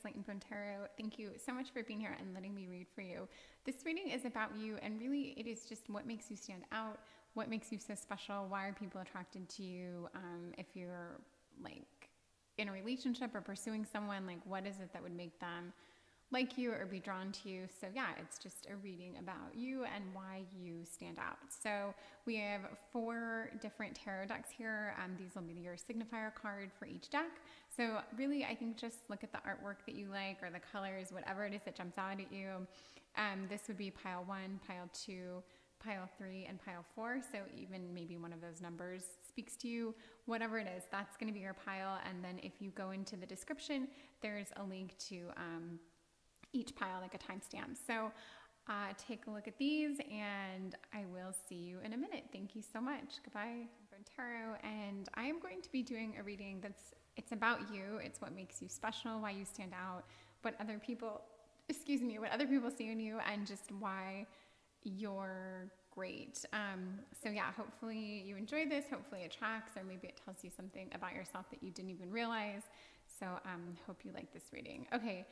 Lightning Tarot. Thank you so much for being here and letting me read for you. This reading is about you, and really it is just what makes you stand out, what makes you so special, why are people attracted to you, if you're like in a relationship or pursuing someone, like what is it that would make them like you or be drawn to you. So yeah, it's just a reading about you and why you stand out. So we have 4 different tarot decks here. These will be your signifier card for each deck. So really, I think just look at the artwork that you like or the colors, whatever it is that jumps out at you. This would be pile 1, pile 2, pile 3, and pile 4. So even maybe one of those numbers speaks to you. Whatever it is, that's going to be your pile. And then if you go into the description, there's a link to each pile, like a timestamp. So take a look at these, and I will see you in a minute. Thank you so much. Goodbye. I'm Tarot, and I am going to be doing a reading it's about you. It's what makes you special, why you stand out, what other people see in you, and just why you're great. So yeah, hopefully you enjoy this. Hopefully it tracks, or maybe it tells you something about yourself that you didn't even realize. So hope you like this reading. Okay.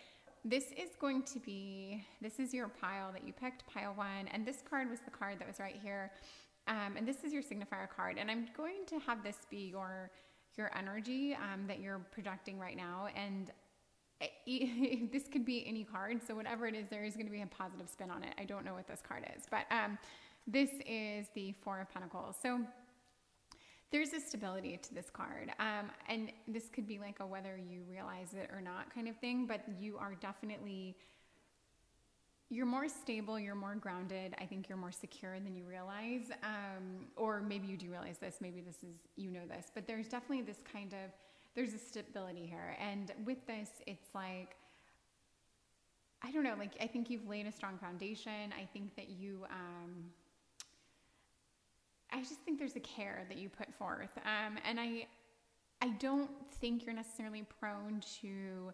This is your pile that you picked, pile 1, and this card was the card that was right here, and this is your signifier card, and I'm going to have this be your energy that you're projecting right now, and this could be any card, so whatever it is, there is going to be a positive spin on it. I don't know what this card is, but this is the 4 of Pentacles. So there's a stability to this card, and this could be like a whether you realize it or not kind of thing, but you are definitely, you're more stable, you're more grounded. I think you're more secure than you realize, or maybe you do realize this, maybe this is, you know this, but there's definitely this kind of, there's a stability here, and with this, it's like, I don't know, like I think you've laid a strong foundation. I think that you, I just think there's a care that you put forth. And I don't think you're necessarily prone to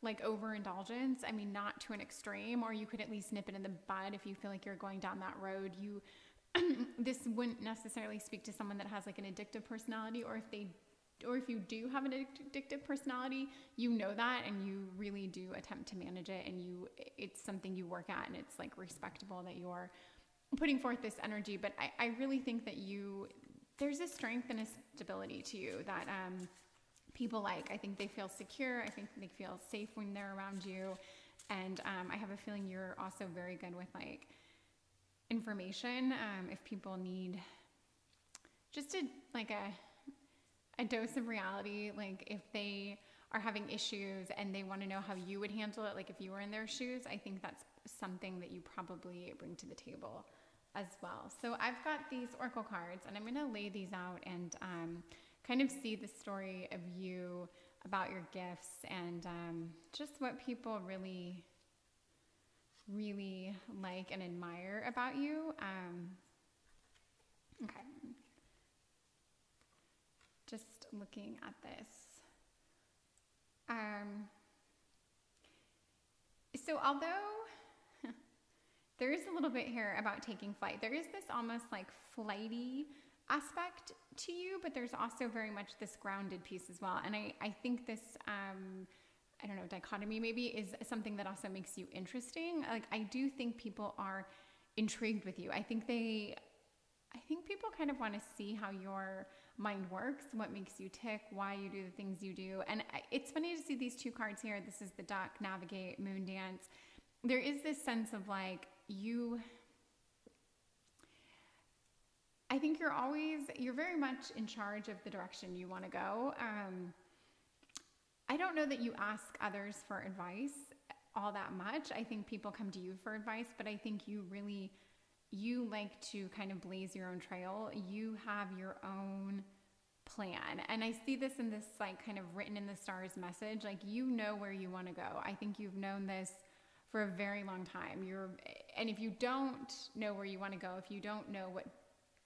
like overindulgence. I mean, not to an extreme, or you could at least nip it in the bud if you feel like you're going down that road. This wouldn't necessarily speak to someone that has like an addictive personality, or if you do have an addictive personality, you know that, and you really do attempt to manage it, and it's something you work at, and it's like respectable that you're putting forth this energy. But I really think that there's a strength and a stability to you that people like. I think they feel secure. I think they feel safe when they're around you. And I have a feeling you're also very good with like information. If people need just a dose of reality, like if they are having issues and they want to know how you would handle it, like if you were in their shoes, I think that's something that you probably bring to the table as well. So I've got these oracle cards, and I'm going to lay these out and kind of see the story of you, about your gifts, and just what people really, really like and admire about you. Okay. Just looking at this. So although there is a little bit here about taking flight, there is this almost like flighty aspect to you, but there's also very much this grounded piece as well. And I think this, I don't know, dichotomy maybe is something that also makes you interesting. Like I do think people are intrigued with you. I think people kind of want to see how your mind works, what makes you tick, why you do the things you do. And it's funny to see these 2 cards here. This is the Duck, Navigate, Moon Dance. There is this sense of like I think you're very much in charge of the direction you want to go. I don't know that you ask others for advice all that much. I think people come to you for advice, but I think you like to kind of blaze your own trail. You have your own plan. And I see this in this like kind of written in the stars message, like you know where you want to go. I think you've known this for a very long time. And if you don't know where you want to go, if you don't know what,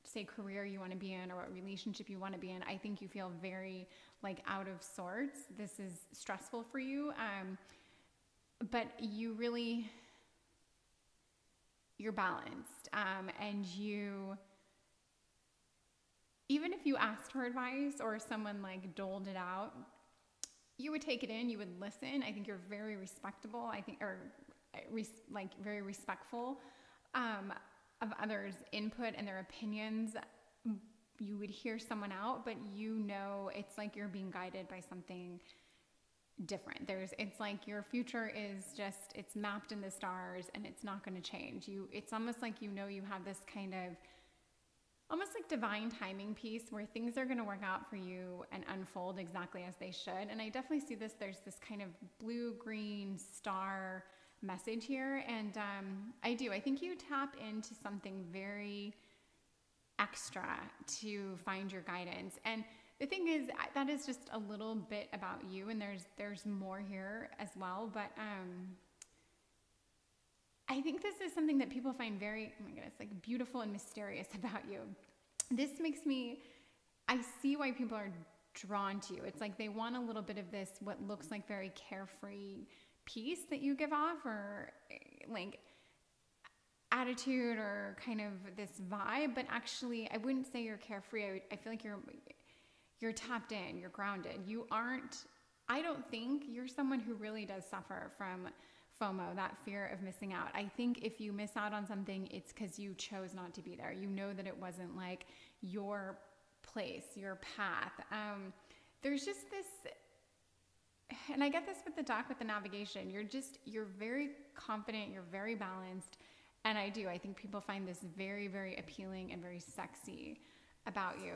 say, career you want to be in or what relationship you want to be in, I think you feel very like out of sorts. This is stressful for you. But you're balanced. And even if you asked for advice or someone like doled it out, you would take it in, you would listen. I think you're very respectable. I think, or like very respectful of others' input and their opinions. You would hear someone out, but you know, it's like you're being guided by something different. It's like your future is just, it's mapped in the stars and it's not going to change. It's almost like, you know, you have this kind of almost like divine timing piece where things are going to work out for you and unfold exactly as they should. And I definitely see this, there's this kind of blue-green star message here. And I think you tap into something very extra to find your guidance. And the thing is, that is just a little bit about you, and there's more here as well. But I think this is something that people find very, oh my goodness, like beautiful and mysterious about you. This makes me, I see why people are drawn to you. It's like they want a little bit of this, what looks like very carefree peace that you give off, or like attitude, or kind of this vibe. But actually, I wouldn't say you're carefree. I feel like you're tapped in, you're grounded. You aren't, I don't think you're someone who really does suffer from FOMO, that fear of missing out. I think if you miss out on something, it's because you chose not to be there. You know that it wasn't like your place, your path. There's just this, and I get this with the doc, with the navigation. You're very confident, you're very balanced. And I think people find this very, very appealing and very sexy about you.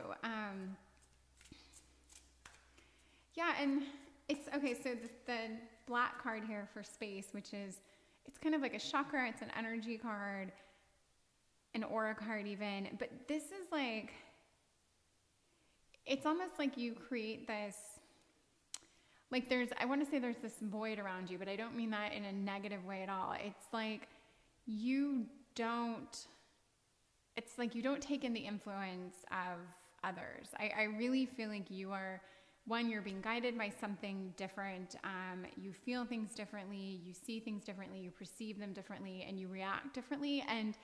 Yeah, and it's, okay, so the black card here for space, which is, it's kind of like a chakra, it's an energy card, an aura card even, but this is like, it's almost like you create this, like I want to say there's this void around you, but I don't mean that in a negative way at all. It's like it's like you don't take in the influence of others. I really feel like you're being guided by something different. You feel things differently, you see things differently, you perceive them differently, and you react differently. And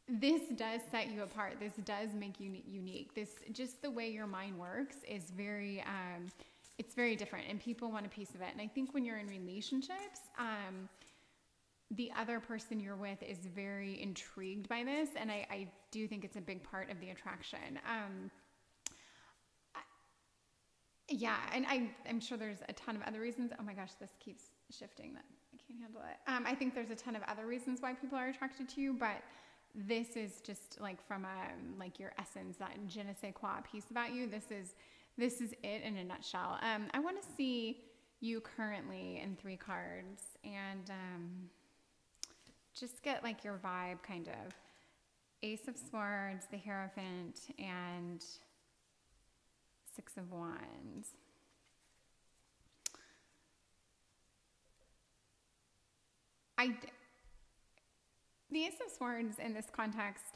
this does set you apart. This does make you unique. Just the way your mind works is very, it's very different, and people want a piece of it. And I think when you're in relationships, the other person you're with is very intrigued by this. And I do think it's a big part of the attraction. Yeah, and I'm sure there's a ton of other reasons. Oh my gosh, this keeps shifting. That I can't handle it. I think there's a ton of other reasons why people are attracted to you, but this is just like from like your essence, that je ne sais quoi piece about you. This is it in a nutshell. I want to see you currently in 3 cards, and just get like your vibe, kind of. Ace of Swords, the Hierophant, and 6 of Wands. The Ace of Swords in this context,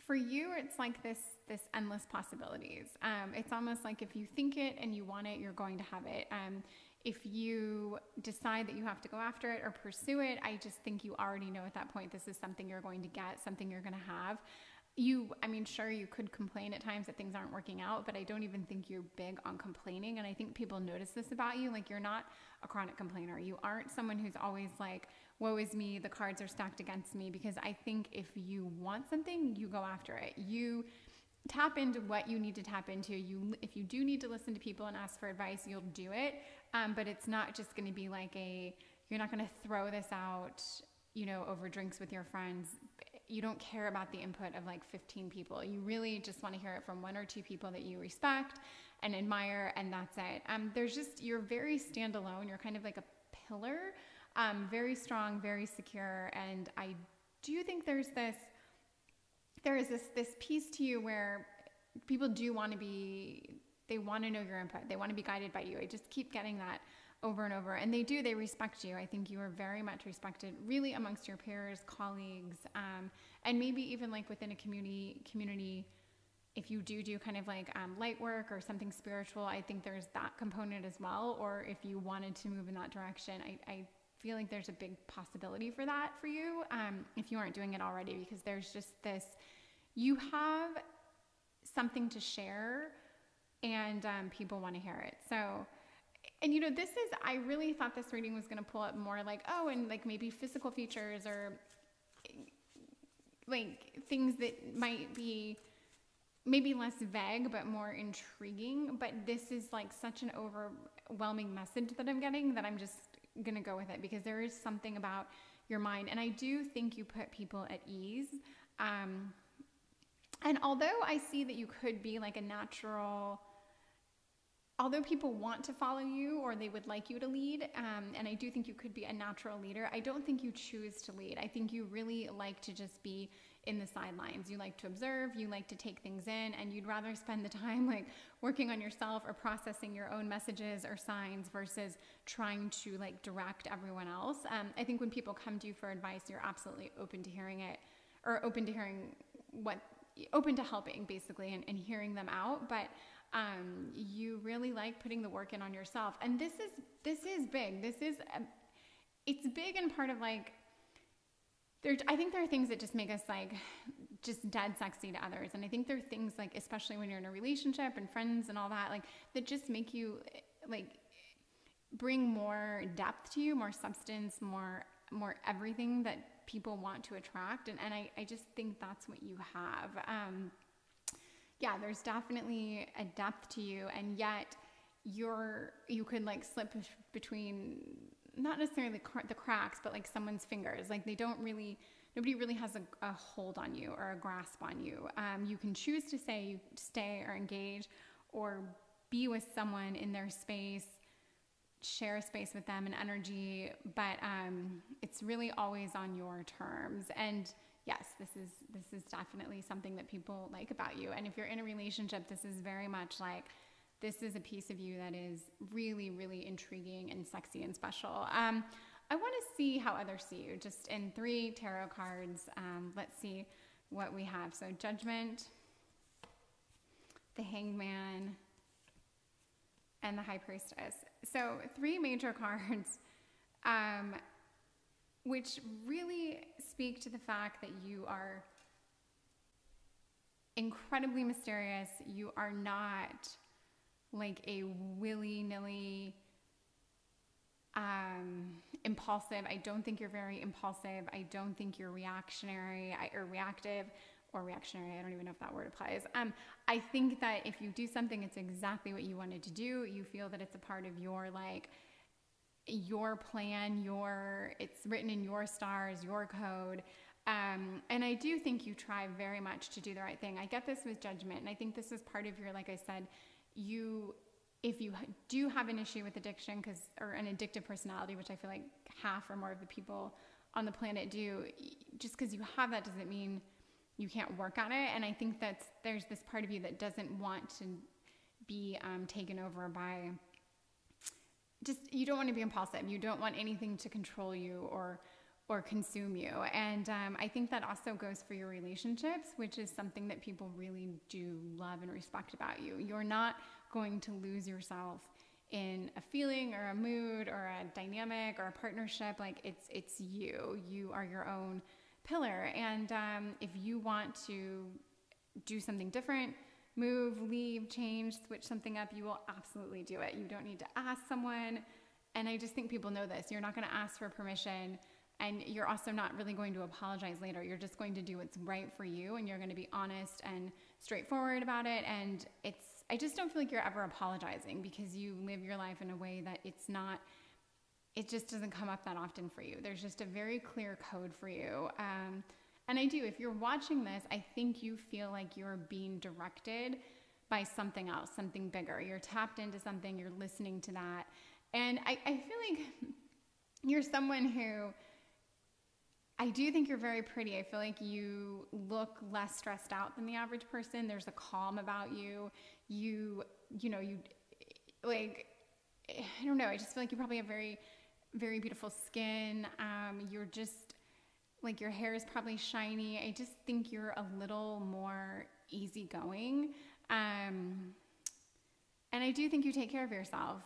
for you, it's like this endless possibilities. It's almost like if you think it and you want it, you're going to have it. If you decide that you have to go after it or pursue it, I just think you already know at that point this is something you're going to get, something you're going to have. Sure, you could complain at times that things aren't working out, but I don't even think you're big on complaining. And I think people notice this about you. Like, you're not a chronic complainer. You aren't someone who's always like, woe is me, the cards are stacked against me. Because I think if you want something, you go after it. You tap into what you need to tap into. If you do need to listen to people and ask for advice, you'll do it. But it's not just going to be like you're not going to throw this out, over drinks with your friends. You don't care about the input of like 15 people. You really just want to hear it from 1 or 2 people that you respect and admire, and that's it. You're very standalone. You're kind of like a pillar, very strong, very secure. And I do think there is this piece to you where people do want to they want to know your input. They want to be guided by you. I just keep getting that over and over. And they respect you. I think you are very much respected, really, amongst your peers, colleagues, and maybe even like within a community, if you do kind of like light work or something spiritual, I think there's that component as well. Or if you wanted to move in that direction, I feel like there's a big possibility for that for you, if you aren't doing it already, because there's just this, you have something to share and people want to hear it. So, and I really thought this reading was going to pull up more like, oh, and like maybe physical features or like things that might be maybe less vague, but more intriguing. But this is like such an overwhelming message that I'm getting that I'm just going to go with it, because there is something about your mind. And I do think you put people at ease. And although I see that you could be like a natural, although people want to follow you or they would like you to lead, and I do think you could be a natural leader, I don't think you choose to lead. I think you really like to just be in the sidelines. You like to observe, you like to take things in, and you'd rather spend the time like working on yourself or processing your own messages or signs versus trying to like direct everyone else. I think when people come to you for advice, you're absolutely open to hearing it, or open to hearing open to helping basically, and hearing them out. But you really like putting the work in on yourself. And this is big. It's big, and part of like, I think there are things that just make us like just dead sexy to others. And I think there are things like, especially when you're in a relationship and friends and all that, like that just make you like bring more depth to you, more substance, more everything that people want to attract. And I just think that's what you have. Yeah, there's definitely a depth to you, and yet you could like slip between, not necessarily the cracks, but like someone's fingers. Like nobody really has a hold on you or a grasp on you. You can choose to say stay or engage, or be with someone in their space, share a space with them and energy, but it's really always on your terms. And yes, this is definitely something that people like about you. And if you're in a relationship, this is very much like, this is a piece of you that is really, really intriguing and sexy and special. I want to see how others see you, just in 3 tarot cards. Let's see what we have. So Judgment, the Hangman, and the High Priestess. So 3 major cards, which really speak to the fact that you are incredibly mysterious. You are not like a willy-nilly impulsive. I don't think you're very impulsive. I don't think you're reactionary or reactive, or reactionary. I don't even know if that word applies. I think that if you do something, it's exactly what you wanted to do. You feel that it's a part of your like your plan, it's written in your stars, your code. And I do think you try very much to do the right thing. I get this with Judgment, and I think this is part of your, like I said, if you do have an issue with addiction, or an addictive personality, which I feel like half or more of the people on the planet do, just because you have that doesn't mean you can't work on it. And I think that there's this part of you that doesn't want to be taken over by, you don't want to be impulsive. You don't want anything to control you or consume you. And I think that also goes for your relationships, which is something that people really do love and respect about you. You're not going to lose yourself in a feeling or a mood or a dynamic or a partnership. Like it's you are your own pillar. And if you want to do something different, move, leave, change, switch something up, you will absolutely do it. You don't need to ask someone. And I just think people know this. You're not going to ask for permission, and you're also not really going to apologize later. You're just going to do what's right for you, and you're going to be honest and straightforward about it. And I just don't feel like you're ever apologizing, because you live your life in a way that it just doesn't come up that often for you. There's just a very clear code for you. And I do, if you're watching this, I think you feel like you're being directed by something else, something bigger. You're tapped into something, you're listening to that. And I feel like you're someone who, I do think you're very pretty. I feel like you look less stressed out than the average person. There's a calm about you. You like, I don't know. I just feel like you probably have very, very beautiful skin. You're just like, your hair is probably shiny. I just think you're a little more easygoing. And I do think you take care of yourself.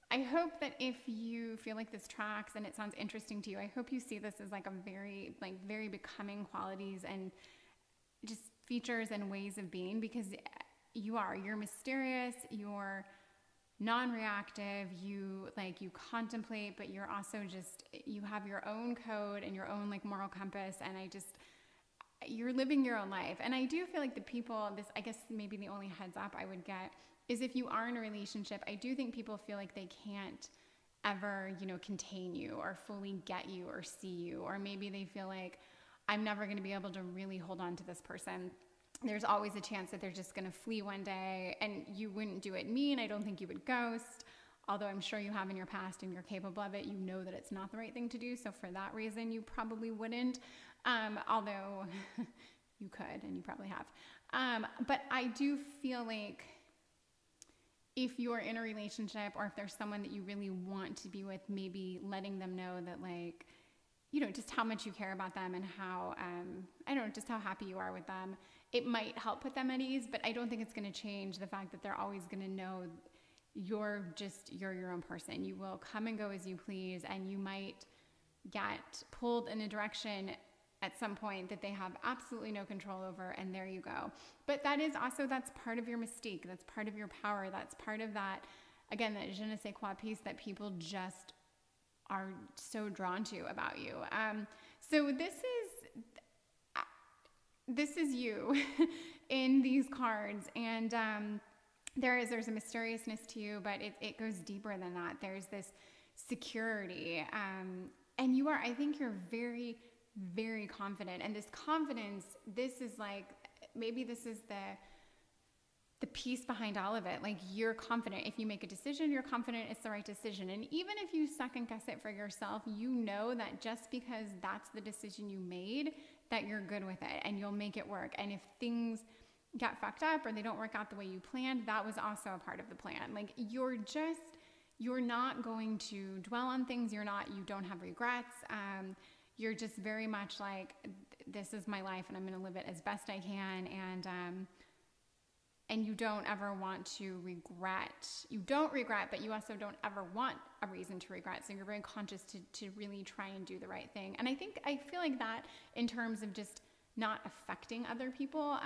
I hope that if you feel like this tracks and it sounds interesting to you, I hope you see this as like very becoming qualities, and just features and ways of being, because you're mysterious, you're non-reactive, you contemplate, but you're also you have your own code and your own moral compass. And you're living your own life. And I do feel like I guess maybe the only heads up I would get is if you are in a relationship, I do think people feel like they can't ever, contain you or fully get you or see you, or maybe they feel like I'm never going to be able to really hold on to this person. There's always a chance that they're just going to flee one day, and you wouldn't do it mean. I don't think you would ghost, although I'm sure you have in your past and you're capable of it. You know that it's not the right thing to do. So for that reason, you probably wouldn't, although you could, and you probably have. But I do feel like if you're in a relationship, or if there's someone that you really want to be with, maybe letting them know that just how much you care about them, and how, just how happy you are with them. It might help put them at ease, but I don't think it's going to change the fact that they're always going to know you're your own person. You will come and go as you please, and you might get pulled in a direction at some point that they have absolutely no control over, and there you go. But that's part of your mystique. That's part of your power. That's part of that, again, that je ne sais quoi piece that people just are so drawn to about you. So this is you in these cards, and there's a mysteriousness to you, but it goes deeper than that. There's this security, and I think you're very, very confident. And this confidence, maybe this is the piece behind all of it. You're confident. If you make a decision, you're confident it's the right decision. And even if you second guess it for yourself, you know that just because that's the decision you made, that you're good with it and you'll make it work. And if things get fucked up or they don't work out the way you planned, that was also a part of the plan. You're not going to dwell on things. You don't have regrets. You're just very much this is my life and I'm going to live it as best I can. And you don't ever want to regret. You don't regret, but you also don't ever want a reason to regret. So you're very conscious to really try and do the right thing. And I feel like that in terms of just not affecting other people,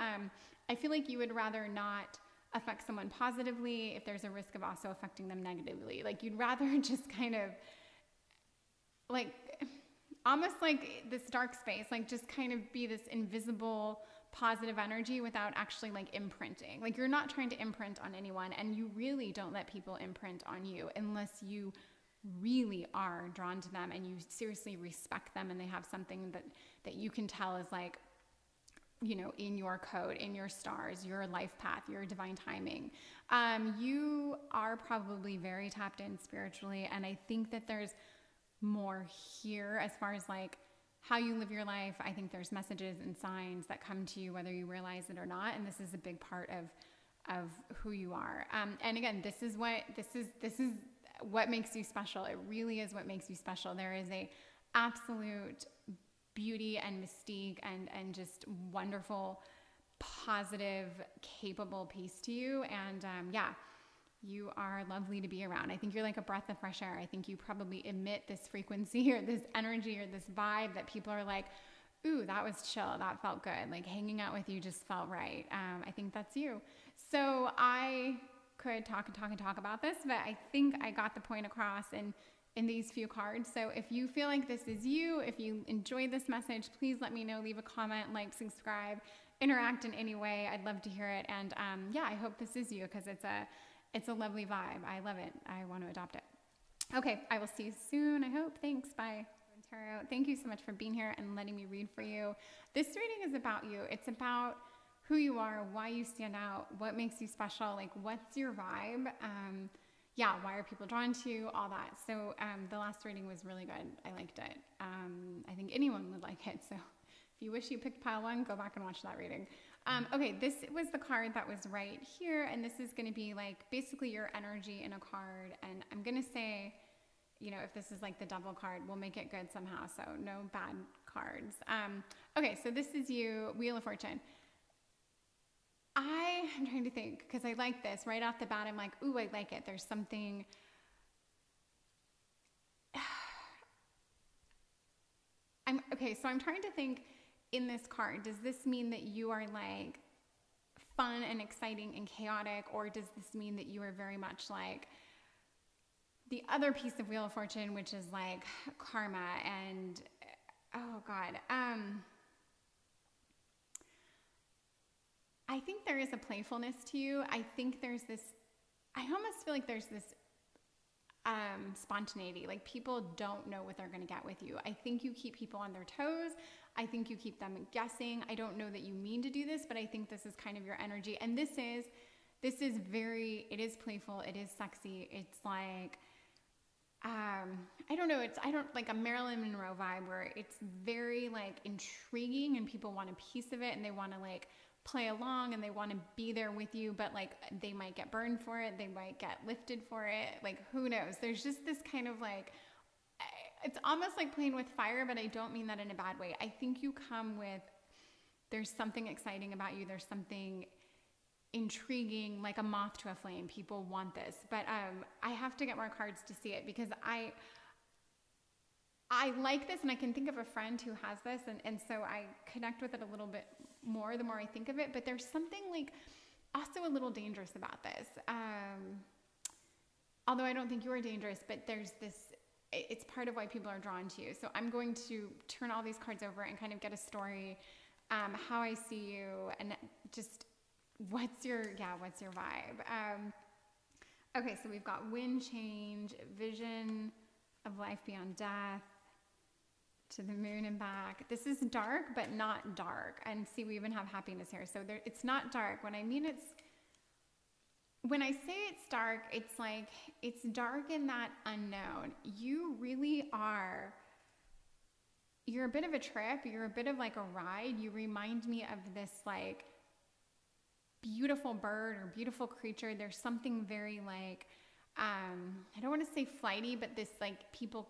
I feel like you would rather not affect someone positively if there's a risk of also affecting them negatively. You'd rather just kind of almost like this dark space, just kind of be this invisible positive energy without actually imprinting. You're not trying to imprint on anyone, and you really don't let people imprint on you unless you really are drawn to them and you seriously respect them, and they have something that you can tell is in your code, in your stars, your life path, your divine timing. You are probably very tapped in spiritually, and I think that there's more here as far as how you live your life. I think there's messages and signs that come to you whether you realize it or not, and this is a big part of who you are. And again, this is what makes you special. It really is what makes you special. There is a absolute beauty and mystique and just wonderful, positive, capable piece to you. And you are lovely to be around. I think you're like a breath of fresh air. I think you probably emit this frequency or this energy or this vibe that people are like, ooh, that was chill. That felt good. Hanging out with you just felt right. I think that's you. So I could talk about this, but I think I got the point across in these few cards. So if you feel like this is you, if you enjoyed this message, please let me know. Leave a comment, subscribe, interact in any way. I'd love to hear it. And I hope this is you, because it's a lovely vibe. I love it. I want to adopt it. Okay, I will see you soon, I hope. Thanks. Bye. Tarot, thank you so much for being here and letting me read for you. This reading is about you. It's about who you are, why you stand out, what makes you special, what's your vibe. Why are people drawn to you, all that. So the last reading was really good. I liked it. I think anyone would like it. So if you wish you picked pile 1, go back and watch that reading. Okay, this was the card that was right here, and this is going to be basically your energy in a card. And I'm going to say, if this is the double card, we'll make it good somehow. So no bad cards. Okay, so this is you, Wheel of Fortune. I'm trying to think, because I like this right off the bat. I'm like, ooh, I like it. There's something. So I'm trying to think in this card, does this mean that you are like fun and exciting and chaotic, or does this mean that you are very much like the other piece of Wheel of Fortune, which is like karma and, oh God, I think there is a playfulness to you. I think there's this, I almost feel like there's this spontaneity. Like people don't know what they're going to get with you. I think you keep people on their toes. I think you keep them guessing. I don't know that you mean to do this, but I think this is kind of your energy. And this is very, it is playful. It is sexy. It's like, I don't know. I don't like a Marilyn Monroe vibe where it's very like intriguing and people want a piece of it and they want to like play along and they want to be there with you, but like they might get burned for it. They might get lifted for it. Like who knows? There's just this kind of like, it's almost like playing with fire, but I don't mean that in a bad way. I think you come with, there's something exciting about you. There's something intriguing, like a moth to a flame. People want this, but I have to get more cards to see it because I like this, and I can think of a friend who has this, and so I connect with it a little bit more the more I think of it, but there's something like also a little dangerous about this. Although I don't think you're dangerous, but there's this, it's part of why people are drawn to you. So I'm going to turn all these cards over and kind of get a story, how I see you, and just what's your vibe? Okay, so we've got wind change, vision of life beyond death, to the moon and back. This is dark, but not dark. And see, we even have happiness here. So there, it's not dark. When I say it's dark, it's like, it's dark in that unknown. You really are, you're a bit of a trip. You're a bit of like a ride. You remind me of this like beautiful bird or beautiful creature. There's something very like, I don't want to say flighty, but this like people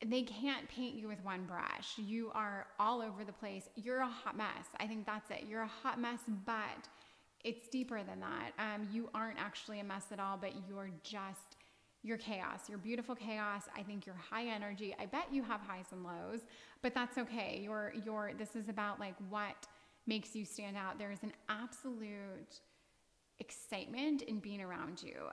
they can't paint you with one brush. You are all over the place. You're a hot mess. I think that's it. You're a hot mess, but it's deeper than that. You aren't actually a mess at all, but you're chaos. You're beautiful chaos. I think you're high energy. I bet you have highs and lows, but that's okay. This is about like what makes you stand out. There is an absolute excitement in being around you.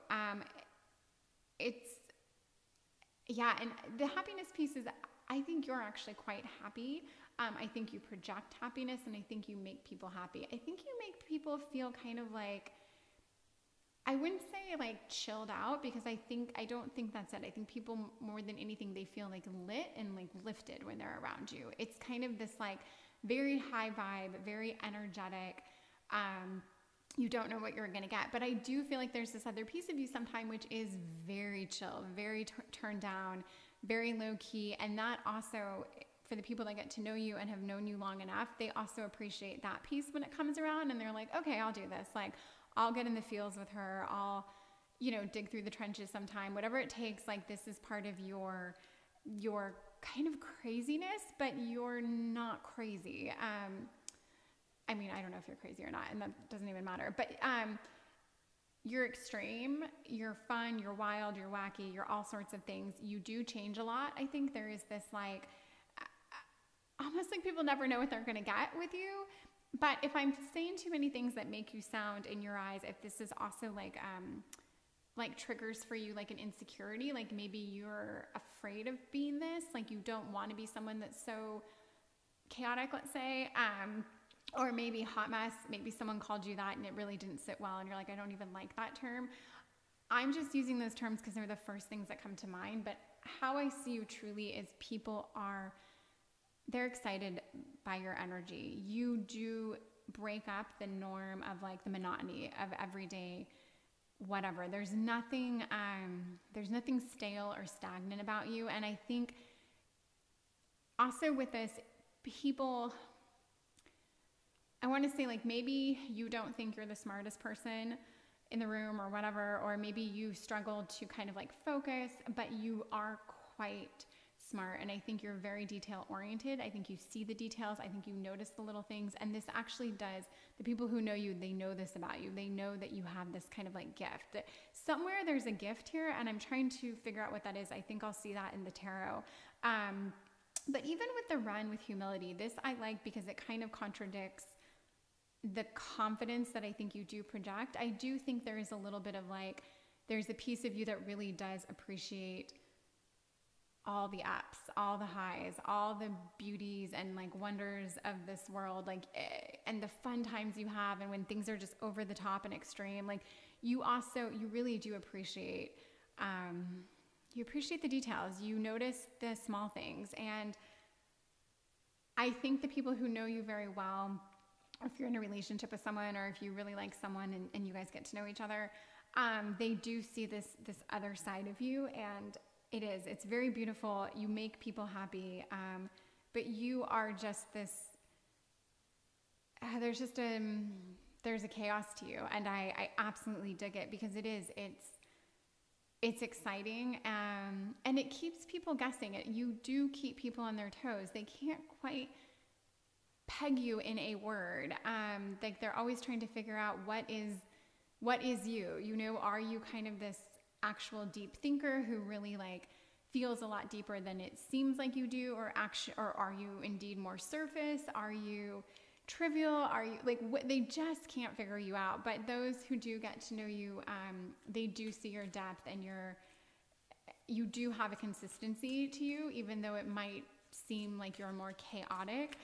Yeah, and the happiness piece is, I think you're actually quite happy. I think you project happiness, and I think you make people happy. I think you make people feel kind of like, I wouldn't say like chilled out, because I don't think that's it. I think people, more than anything, they feel like lit and like lifted when they're around you. It's kind of this like very high vibe, very energetic. You don't know what you're going to get. But I do feel like there's this other piece of you sometime, which is very chill, very turned down, very low key. And that also, for the people that get to know you and have known you long enough, they also appreciate that piece when it comes around, and they're like, okay, I'll do this. Like, I'll get in the fields with her. I'll, dig through the trenches sometime, whatever it takes. Like, this is part of your kind of craziness, but you're not crazy. I mean, I don't know if you're crazy or not, and that doesn't even matter, but you're extreme, you're fun, you're wild, you're wacky, you're all sorts of things. You do change a lot. I think there is this like, almost like people never know what they're going to get with you. But if I'm saying too many things that make you sound in your eyes, if this is also like triggers for you, like an insecurity, like maybe you're afraid of being this, like you don't want to be someone that's so chaotic, let's say, or maybe hot mess, maybe someone called you that and it really didn't sit well and you're like, I don't even like that term. I'm just using those terms because they're the first things that come to mind. But how I see you truly is they're excited by your energy. You do break up the norm of like the monotony of everyday whatever. There's nothing stale or stagnant about you. And I think also with this, people, I want to say like maybe you don't think you're the smartest person in the room or whatever, or maybe you struggle to kind of like focus, but you are quite smart. And I think you're very detail oriented. I think you see the details. I think you notice the little things. And this actually does, the people who know you, they know this about you. They know that you have this kind of like gift. Somewhere there's a gift here, and I'm trying to figure out what that is. I think I'll see that in the tarot. But even with the run with humility, this I like because it kind of contradicts the confidence that I think you do project. I do think there is a little bit of like, there's a piece of you that really does appreciate all the ups, all the highs, all the beauties and like wonders of this world, like, and the fun times you have. And when things are just over the top and extreme, like you really do appreciate, you appreciate the details. You notice the small things. And I think the people who know you very well, if you're in a relationship with someone, or if you really like someone and you guys get to know each other, they do see this other side of you. And it's very beautiful. You make people happy. But you are just this, there's a chaos to you. And I absolutely dig it because it's exciting. And it keeps people guessing. You do keep people on their toes. They can't quite peg you in a word. Like they're always trying to figure out what is you, are you kind of this actual deep thinker who really like feels a lot deeper than it seems like you do, or are you indeed more surface? Are you trivial? Are you like they just can't figure you out. But those who do get to know you, they do see your depth, and you do have a consistency to you, even though it might seem like you're more chaotic.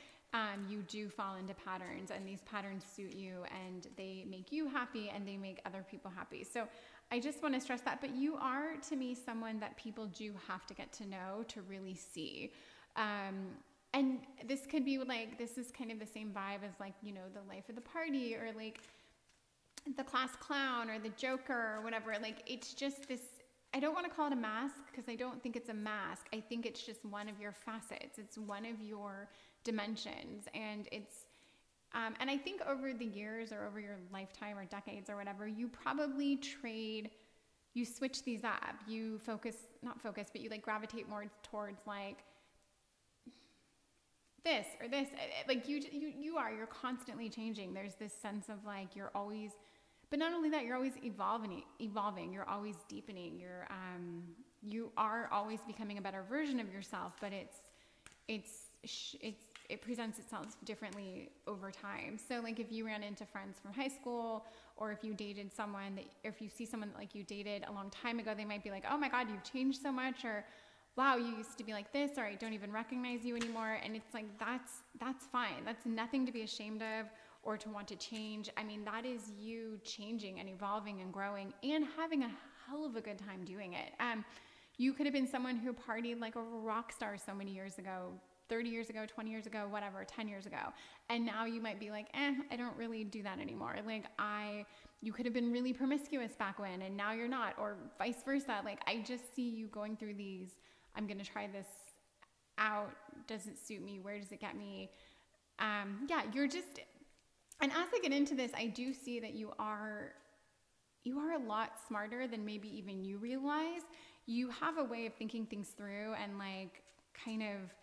You do fall into patterns, and these patterns suit you, and they make you happy, and they make other people happy. So I just want to stress that. But you are, to me, someone that people do have to get to know to really see. And this could be like, this is kind of the same vibe as like, the life of the party, or like the class clown, or the joker, or whatever. Like, it's just this, I don't want to call it a mask, because I don't think it's a mask. I think it's just one of your facets. It's one of your dimensions. And and I think over the years, or over your lifetime or decades or whatever, you probably you switch these up. You but you like gravitate more towards like this or this. Like you're constantly changing. There's this sense of like, you're always, but not only that, you're always evolving. You're always deepening. You are always becoming a better version of yourself, but it presents itself differently over time. So like if you ran into friends from high school, or if you dated someone if you see someone that like you dated a long time ago, they might be like, oh my God, you've changed so much, or wow, you used to be like this, or I don't even recognize you anymore. And it's like, that's fine. That's nothing to be ashamed of or to want to change. I mean, that is you changing and evolving and growing and having a hell of a good time doing it. You could have been someone who partied like a rock star so many years ago, 30 years ago, 20 years ago, whatever, 10 years ago. And now you might be like, I don't really do that anymore. Like you could have been really promiscuous back when, and now you're not, or vice versa. Like I just see you going through these, I'm going to try this out. Does it suit me? Where does it get me? You're just, and as I get into this, I do see that you are a lot smarter than maybe even you realize. You have a way of thinking things through and like kind of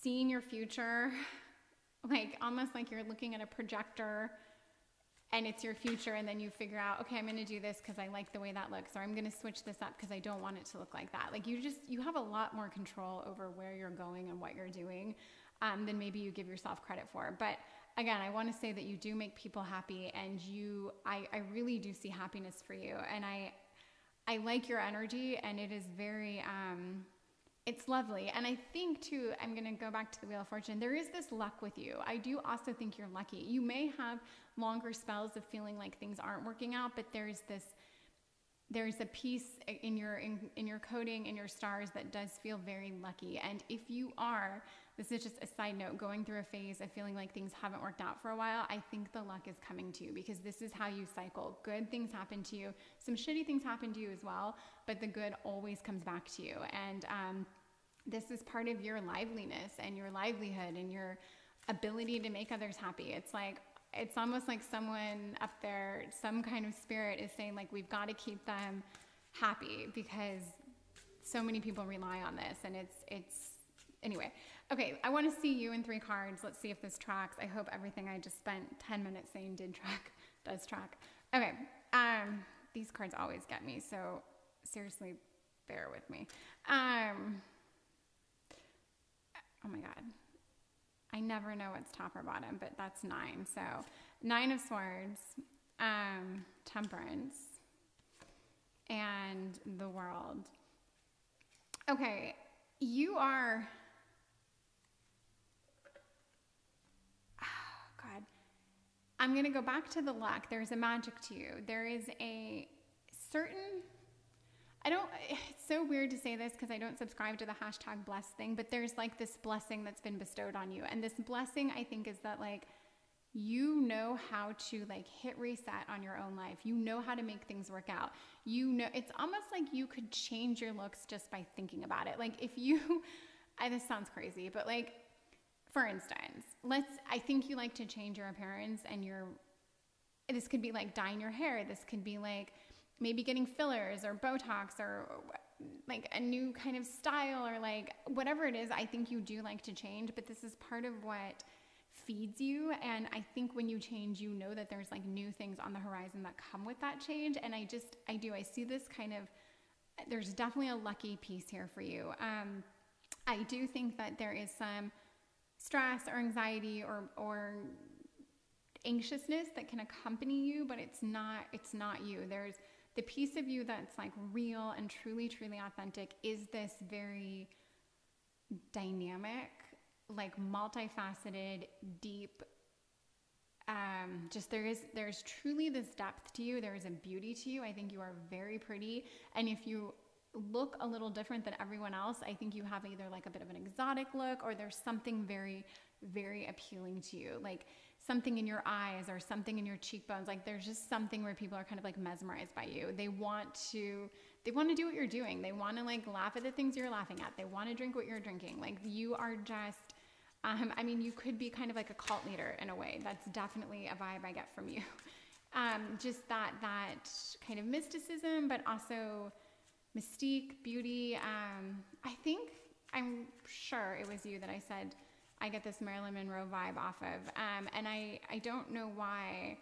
seeing your future, like almost like you're looking at a projector and it's your future, and then you figure out, okay, I'm going to do this because I like the way that looks, or I'm going to switch this up because I don't want it to look like that. Like you have a lot more control over where you're going and what you're doing than maybe you give yourself credit for. But again, I want to say that you do make people happy, and I really do see happiness for you. And I like your energy, and it is very, it's lovely. And I think too, I'm going to go back to the Wheel of Fortune. There is this luck with you. I do also think you're lucky. You may have longer spells of feeling like things aren't working out, but there's a piece in your coding, in your stars, that does feel very lucky. And if you are, this is just a side note, going through a phase of feeling like things haven't worked out for a while, I think the luck is coming to you, because this is how you cycle. Good things happen to you. Some shitty things happen to you as well, but the good always comes back to you. And this is part of your liveliness and your livelihood and your ability to make others happy. It's almost like someone up there, some kind of spirit is saying like, we've got to keep them happy because so many people rely on this. And it's anyway. Okay, I want to see you in 3 cards. Let's see if this tracks. I hope everything I just spent 10 minutes saying does track. Okay, these cards always get me, so seriously, bear with me. oh my God, I never know what's top or bottom, but that's 9. So 9 of Swords, Temperance, and the World. Okay, you are, oh God, I'm going to go back to the luck. There's a magic to you. There is a certain, it's so weird to say this because I don't subscribe to the hashtag blessed thing, but there's like this blessing that's been bestowed on you. And this blessing, I think, is that like, you know how to like hit reset on your own life. You know how to make things work out. You know, it's almost like you could change your looks just by thinking about it. Like if you, this sounds crazy, but like, for instance, I think you like to change your appearance, and this could be like dyeing your hair. This could be like maybe getting fillers or Botox or like a new kind of style, or like whatever it is. I think you do like to change, but this is part of what feeds you. And I think when you change, you know that there's like new things on the horizon that come with that change. And I see this kind of, there's definitely a lucky piece here for you. I do think that there is some stress or anxiety or anxiousness that can accompany you, but it's not you. There's the piece of you that's like real and truly, truly authentic is this very dynamic, like multifaceted, deep, there's truly this depth to you. There is a beauty to you. I think you are very pretty. And if you look a little different than everyone else, I think you have either like a bit of an exotic look, or there's something very, very appealing to you. Like something in your eyes or something in your cheekbones. Like there's just something where people are kind of like mesmerized by you. They want to do what you're doing. They want to like laugh at the things you're laughing at. They want to drink what you're drinking. Like you are just, I mean, you could be kind of like a cult leader in a way. That's definitely a vibe I get from you. Just that kind of mysticism, but also mystique, beauty. I'm sure it was you that I said, I get this Marilyn Monroe vibe off of. And I don't know why,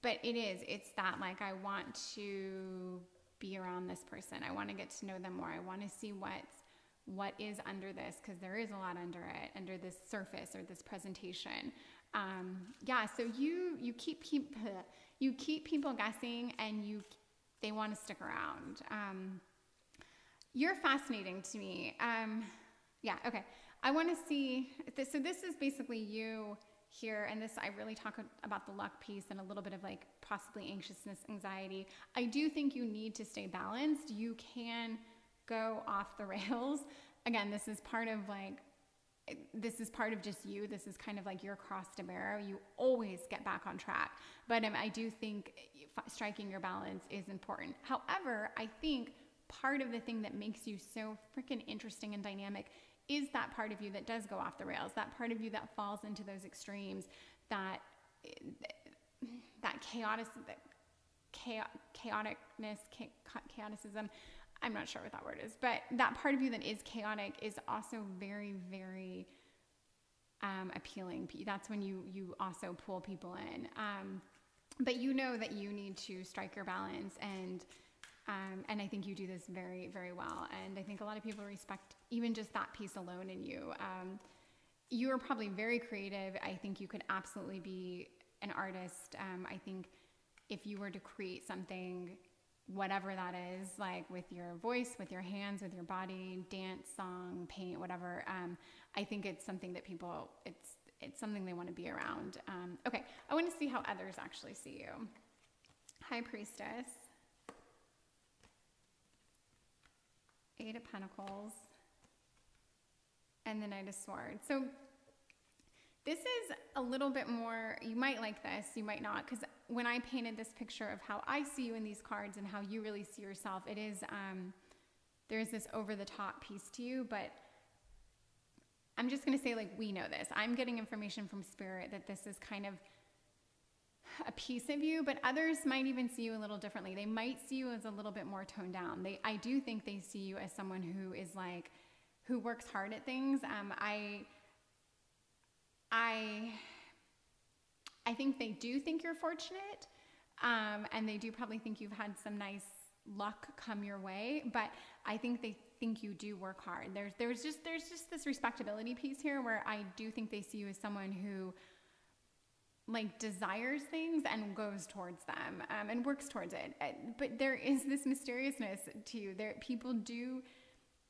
but it's that like, I want to be around this person. I want to get to know them more. I want to see what is under this, because there is a lot under this surface or this presentation. So you keep people guessing, and they want to stick around. You're fascinating to me. Okay. I want to see this. So this is basically you here, and this, I really talk about the luck piece and a little bit of like possibly anxiousness, anxiety. I do think you need to stay balanced. You can go off the rails. Again, this is part of just you. This is kind of like your cross to bear. You always get back on track. But I do think striking your balance is important. However, I think part of the thing that makes you so freaking interesting and dynamic is that part of you that does go off the rails, that part of you that falls into those extremes, that chaoticism. I'm not sure what that word is, but that part of you that is chaotic is also very, very appealing. That's when you also pull people in. But you know that you need to strike your balance, and I think you do this very, very well. And I think a lot of people respect even just that piece alone in you. You are probably very creative. I think you could absolutely be an artist. I think if you were to create something, whatever that is, like with your voice, with your hands, with your body, dance, song, paint, whatever, I think it's something that people, it's something they want to be around. Okay, I want to see how others actually see you. High Priestess. 8 of Pentacles, and the Knight of Swords. So this is a little bit more, you might like this, you might not, because when I painted this picture of how I see you in these cards and how you really see yourself, it is, there's this over-the-top piece to you, but I'm just going to say, like, we know this. I'm getting information from Spirit that this is kind of a piece of you, but others might even see you a little differently. They might see you as a little bit more toned down. I do think they see you as someone who is like, who works hard at things. I think they do think you're fortunate, and they do probably think you've had some nice luck come your way, but I think they think you do work hard. There's just this respectability piece here where I do think they see you as someone who like desires things and goes towards them, and works towards it. But there is this mysteriousness to you. People do,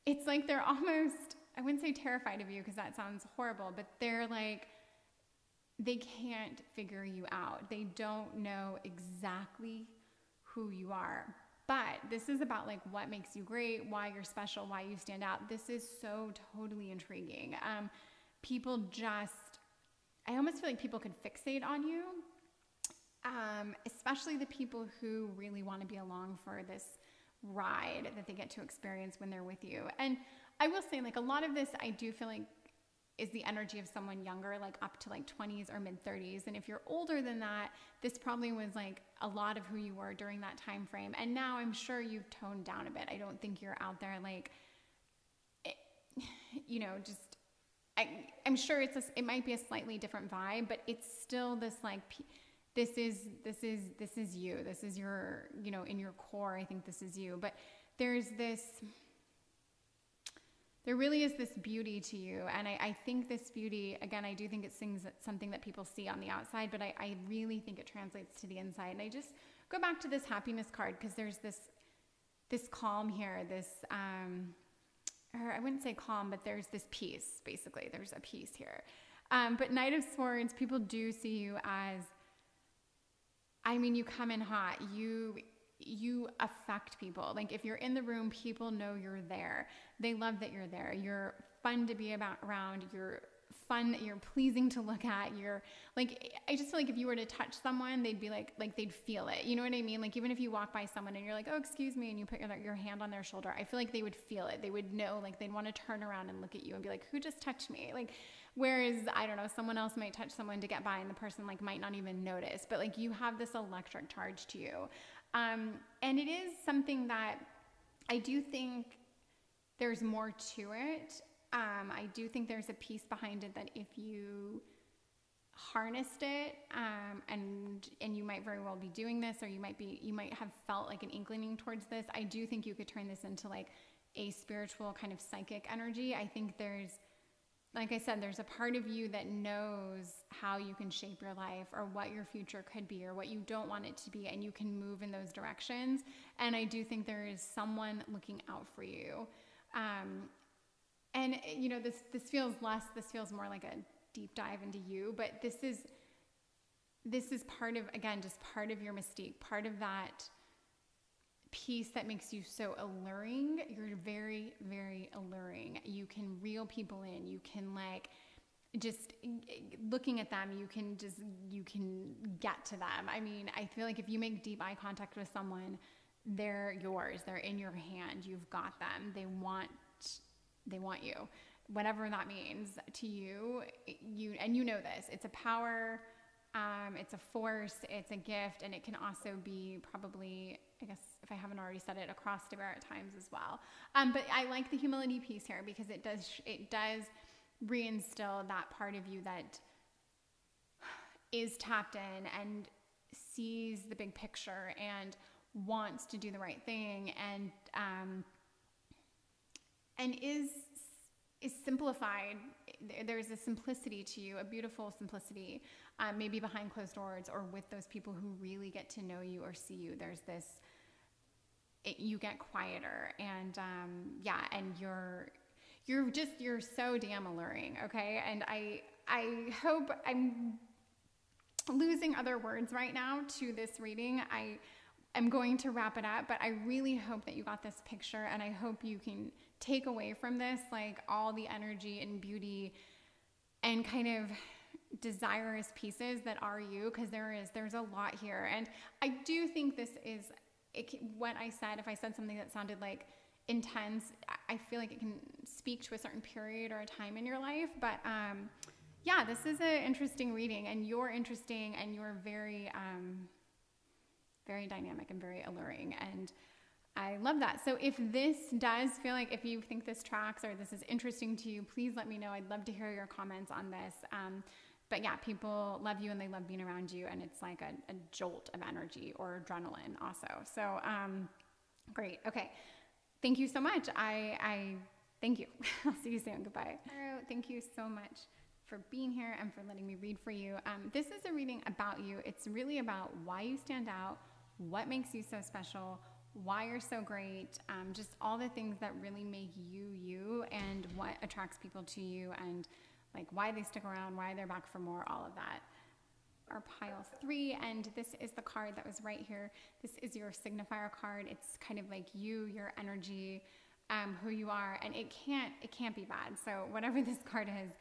it's like they're almost, I wouldn't say terrified of you because that sounds horrible, but they're like, they can't figure you out. They don't know exactly who you are. But this is about like what makes you great, why you're special, why you stand out. This is so totally intriguing. People just, I almost feel like people could fixate on you, especially the people who really want to be along for this ride that they get to experience when they're with you. And I will say, like, a lot of this I do feel like is the energy of someone younger, like up to like 20s or mid 30s. And if you're older than that, this probably was like a lot of who you were during that time frame. And now I'm sure you've toned down a bit. I don't think you're out there like, you know, just, I'm sure it might be a slightly different vibe, but it's still this like, this is you. This is your, you know, in your core, I think this is you. But there really is this beauty to you. And I think this beauty, again, I do think it's something that people see on the outside, but I really think it translates to the inside. And I just go back to this happiness card because there's this calm here, or I wouldn't say calm, but there's this peace, basically. There's a peace here. But Knight of Swords, people do see you as, I mean, you come in hot. You affect people. Like if you're in the room, people know you're there. They love that you're there. You're fun to be around. You're fun. You're pleasing to look at. You're like, I just feel like if you were to touch someone, they'd be like they'd feel it. You know what I mean? Like even if you walk by someone and you're like, oh, excuse me, and you put your hand on their shoulder, I feel like they would feel it. They would know, like they'd want to turn around and look at you and be like, who just touched me? Like, whereas, I don't know, someone else might touch someone to get by and the person like might not even notice, but like you have this electric charge to you. And it is something that I do think there's more to it. I do think there's a piece behind it that if you harnessed it, and you might very well be doing this, or you might have felt like an inclining towards this. I do think you could turn this into like a spiritual kind of psychic energy. I think like I said, there's a part of you that knows how you can shape your life or what your future could be or what you don't want it to be, and you can move in those directions. And I do think there is someone looking out for you. And you know, this feels more like a deep dive into you, but this is part of, again, just part of your mystique, part of that piece that makes you so alluring. You're very, very alluring. You can reel people in. You can like, just looking at them, you can get to them. I mean, I feel like if you make deep eye contact with someone, they're yours. They're in your hand. You've got them. They want you, whatever that means to you. And you know this. It's a power. It's a force. It's a gift, and it can also be probably, I guess, if I haven't already said it, a cross to bear at times as well. But I like the humility piece here because it does reinstill that part of you that is tapped in and sees the big picture and wants to do the right thing, and is simplified. There's a simplicity to you, a beautiful simplicity, maybe behind closed doors or with those people who really get to know you or see you. There's this, you get quieter, and and you're so damn alluring. Okay. And I hope I'm losing other words right now to this reading. I'm going to wrap it up, but I really hope that you got this picture, and I hope you can take away from this like all the energy and beauty and kind of desirous pieces that are you, because there's a lot here. And I do think this is what I said. If I said something that sounded like intense, I feel like it can speak to a certain period or a time in your life. But this is an interesting reading, and you're interesting, and you're very very dynamic and very alluring, and I love that. So if this does feel like, if you think this tracks or this is interesting to you, please let me know. I'd love to hear your comments on this. But yeah, people love you and they love being around you, and it's like a jolt of energy or adrenaline also. So Great. Okay. Thank you so much. I thank you. I'll see you soon. Goodbye. Tarot, thank you so much for being here and for letting me read for you. This is a reading about you. It's really about why you stand out, what makes you so special, why you're so great, just all the things that really make you you, and what attracts people to you, and like why they stick around, why they're back for more, all of that. Our pile 3, and this is the card that was right here. This is your signifier card. It's kind of like you, your energy, who you are, and it can't be bad. So whatever this card is,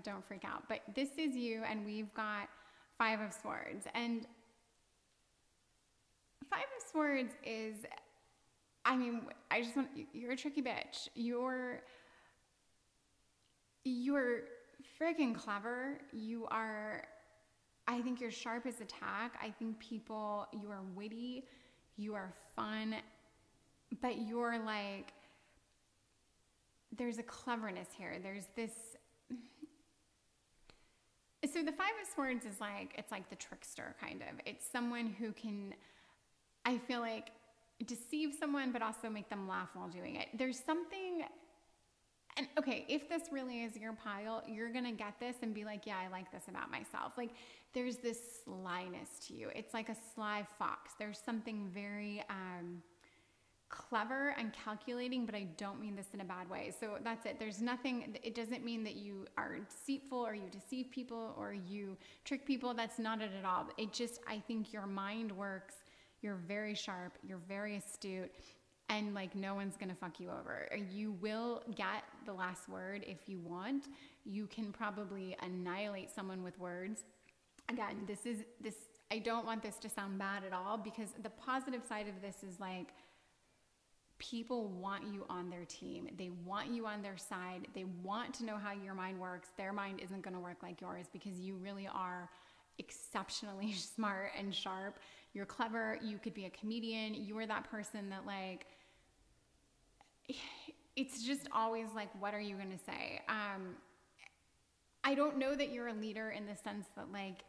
don't freak out. But this is you, and we've got 5 of Swords, and 5 of Swords is, I mean, you're a tricky bitch. You're freaking clever. You are, I think you're sharp as a tack. I think you are witty, you are fun, but you're like, there's a cleverness here. There's this, so the 5 of Swords is like, it's like the trickster kind of. It's someone who can, I feel like, deceive someone, but also make them laugh while doing it. There's something, and okay, if this really is your pile, you're gonna get this and be like, yeah, I like this about myself. Like, there's this slyness to you. It's like a sly fox. There's something very clever and calculating, but I don't mean this in a bad way. So that's it. There's nothing, it doesn't mean that you are deceitful or you deceive people or you trick people. That's not it at all. It just, I think your mind works. You're very sharp. You're very astute. And like, no one's going to fuck you over. You will get the last word if you want. You can probably annihilate someone with words. Again, I don't want this to sound bad at all, because the positive side of this is like, people want you on their team. They want you on their side. They want to know how your mind works. Their mind isn't going to work like yours, because you really are exceptionally smart and sharp. You're clever. You could be a comedian. You are that person that like, it's just always like, what are you going to say? I don't know that you're a leader in the sense that like,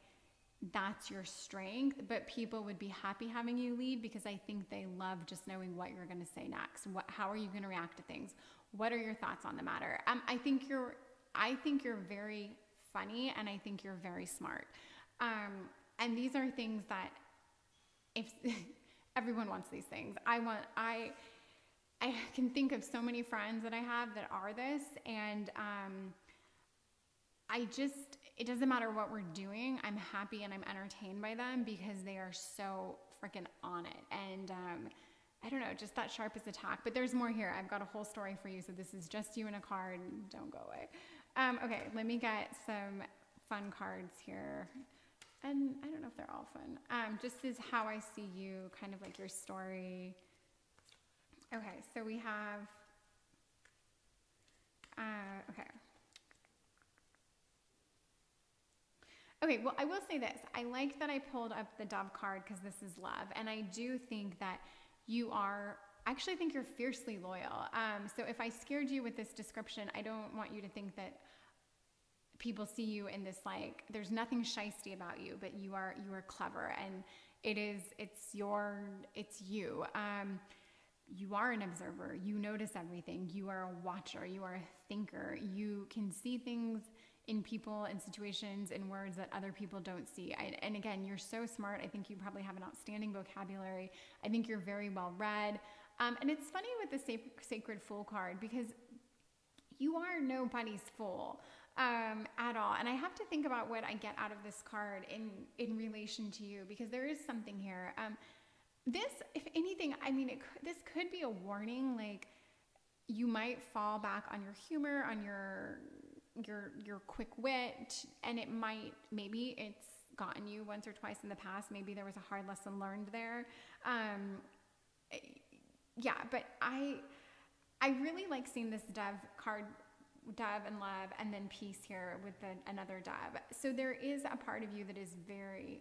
that's your strength, but people would be happy having you lead, because I think they love just knowing what you're going to say next. How are you going to react to things? What are your thoughts on the matter? I think you're very funny, and I think you're very smart. And these are things that, if everyone wants these things, I can think of so many friends that I have that are this, and it doesn't matter what we're doing. I'm happy and I'm entertained by them, because they are so freaking on it. And I don't know, just that sharp as a tack. But there's more here. I've got a whole story for you. So this is just you in a card. Don't go away. Okay, let me get some fun cards here. And I don't know if they're all fun. Just is how I see you, kind of like your story. Okay, so we have, okay. Okay, well, I will say this. I like that I pulled up the Dove card, because this is love. And I do think that I actually think you're fiercely loyal. So if I scared you with this description, I don't want you to think that people see you in this, like, there's nothing shisty about you, but you are clever, and it's you. You are an observer. You notice everything. You are a watcher. You are a thinker. You can see things in people and situations and words that other people don't see. And again, you're so smart. I think you probably have an outstanding vocabulary. I think you're very well read. And it's funny with the Sacred Fool card, because you are nobody's fool at all. And I have to think about what I get out of this card in relation to you, because there is something here. This, if anything, I mean, this could be a warning. Like, you might fall back on your humor, on your quick wit, and maybe it's gotten you once or twice in the past. Maybe there was a hard lesson learned there. Yeah, but I really like seeing this Dove card, Dove and love, and then peace here with another Dove. So there is a part of you that is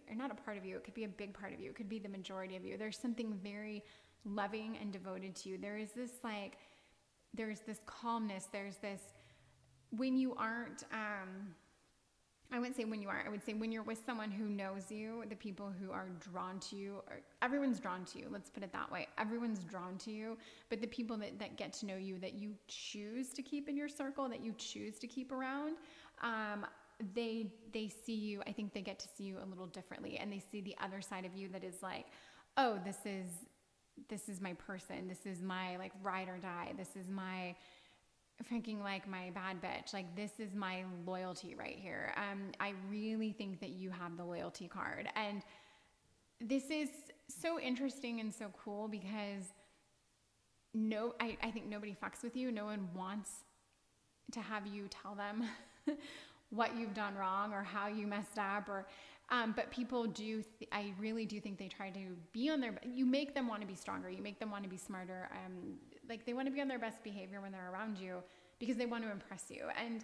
or not a part of you, it could be a big part of you, it could be the majority of you. There's something very loving and devoted to you. There's this calmness, there's this, when you aren't I wouldn't say when you are. I would say when you're with someone who knows you, the people who are drawn to you, everyone's drawn to you. Let's put it that way. Everyone's drawn to you, but the people that get to know you, that you choose to keep in your circle, that you choose to keep around, they see you. I think they get to see you a little differently, and they see the other side of you that is like, oh, this is my person. This is my like ride or die. This is my freaking like my bad bitch. Like this is my loyalty right here. I really think that you have the loyalty card, and this is so interesting and so cool because I think nobody fucks with you. No one wants to have you tell them what you've done wrong or how you messed up, or but people do. I really do think they try to be on their. You make them want to be stronger. You make them want to be smarter. Like they want to be on their best behavior when they're around you because they want to impress you. And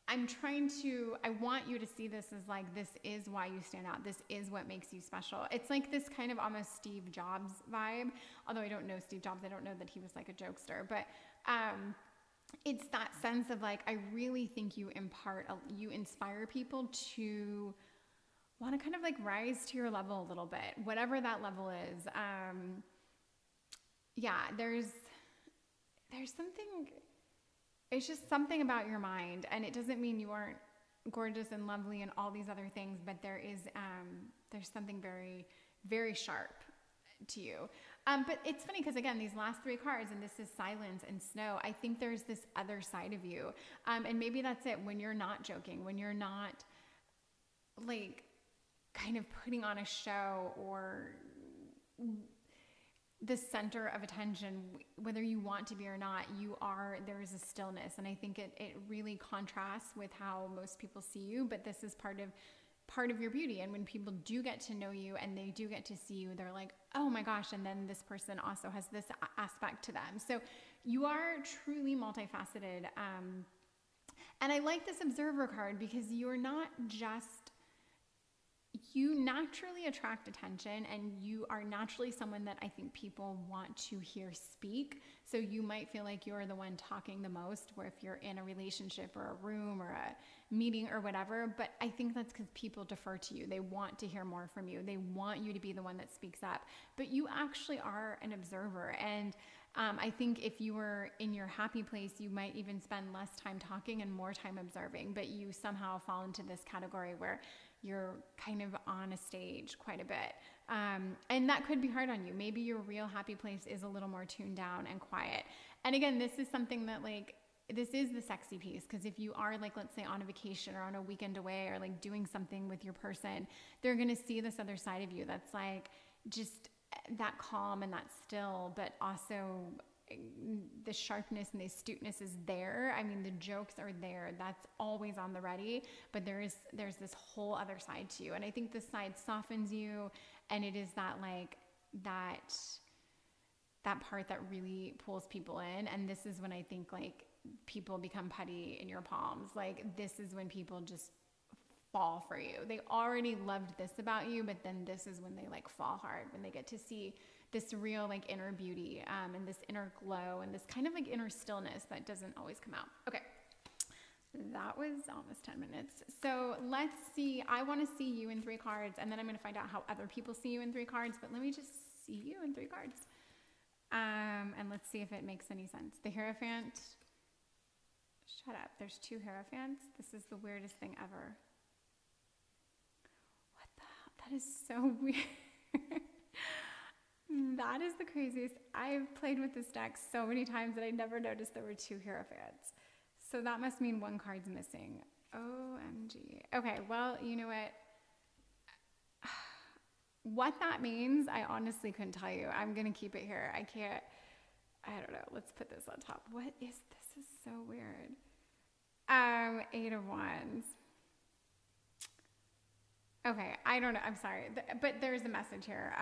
I want you to see this as like, this is why you stand out. This is what makes you special. It's like this kind of almost Steve Jobs vibe. Although I don't know Steve Jobs. I don't know that he was like a jokester, but it's that sense of like, I really think you inspire people to want to kind of like rise to your level a little bit, whatever that level is. Yeah, there's something, it's just something about your mind, and it doesn't mean you aren't gorgeous and lovely and all these other things, but there's something very, very sharp to you. But it's funny because again, these last three cards, and this is silence and snow, I think there's this other side of you. And maybe that's it, when you're not joking, when you're not like kind of putting on a show or the center of attention, whether you want to be or not, there is a stillness. And I think it really contrasts with how most people see you, but this is part of your beauty. And when people do get to know you and they do get to see you, they're like, oh my gosh. And then this person also has this aspect to them. So you are truly multifaceted. And I like this observer card because you naturally attract attention, and you are naturally someone that I think people want to hear speak. So you might feel like you're the one talking the most, where if you're in a relationship or a room or a meeting or whatever, but I think that's because people defer to you. They want to hear more from you. They want you to be the one that speaks up, but you actually are an observer. And I think if you were in your happy place, you might even spend less time talking and more time observing, but you somehow fall into this category where you're kind of on a stage quite a bit. And that could be hard on you. Maybe your real happy place is a little more tuned down and quiet. And again, this is something that like, this is the sexy piece. Because if you are like, let's say on a vacation or on a weekend away or like doing something with your person, they're going to see this other side of you. That's like just that calm and that still, but also the sharpness and the astuteness is there. I mean, the jokes are there. That's always on the ready, but there's this whole other side to you. And I think this side softens you, and it is that like that part that really pulls people in. And this is when I think like people become putty in your palms. Like this is when people just fall for you. They already loved this about you, but then this is when they like fall hard, when they get to see this real like inner beauty, and this inner glow and this kind of like inner stillness that doesn't always come out. Okay. That was almost 10 minutes. So let's see. I want to see you in 3 cards, and then I'm going to find out how other people see you in 3 cards, but let me just see you in 3 cards. And let's see if it makes any sense. The Hierophant. Shut up. There's 2 Hierophants. This is the weirdest thing ever. What the hell? That is so weird. That is the craziest. I've played with this deck so many times that I never noticed there were 2 Hierophants. So that must mean 1 card's missing. OMG. Okay, well, you know what? What that means, I honestly couldn't tell you. I'm going to keep it here. I don't know. Let's put this on top. What is this? This is so weird. 8 of Wands. Okay, I don't know. I'm sorry. But there's a message here.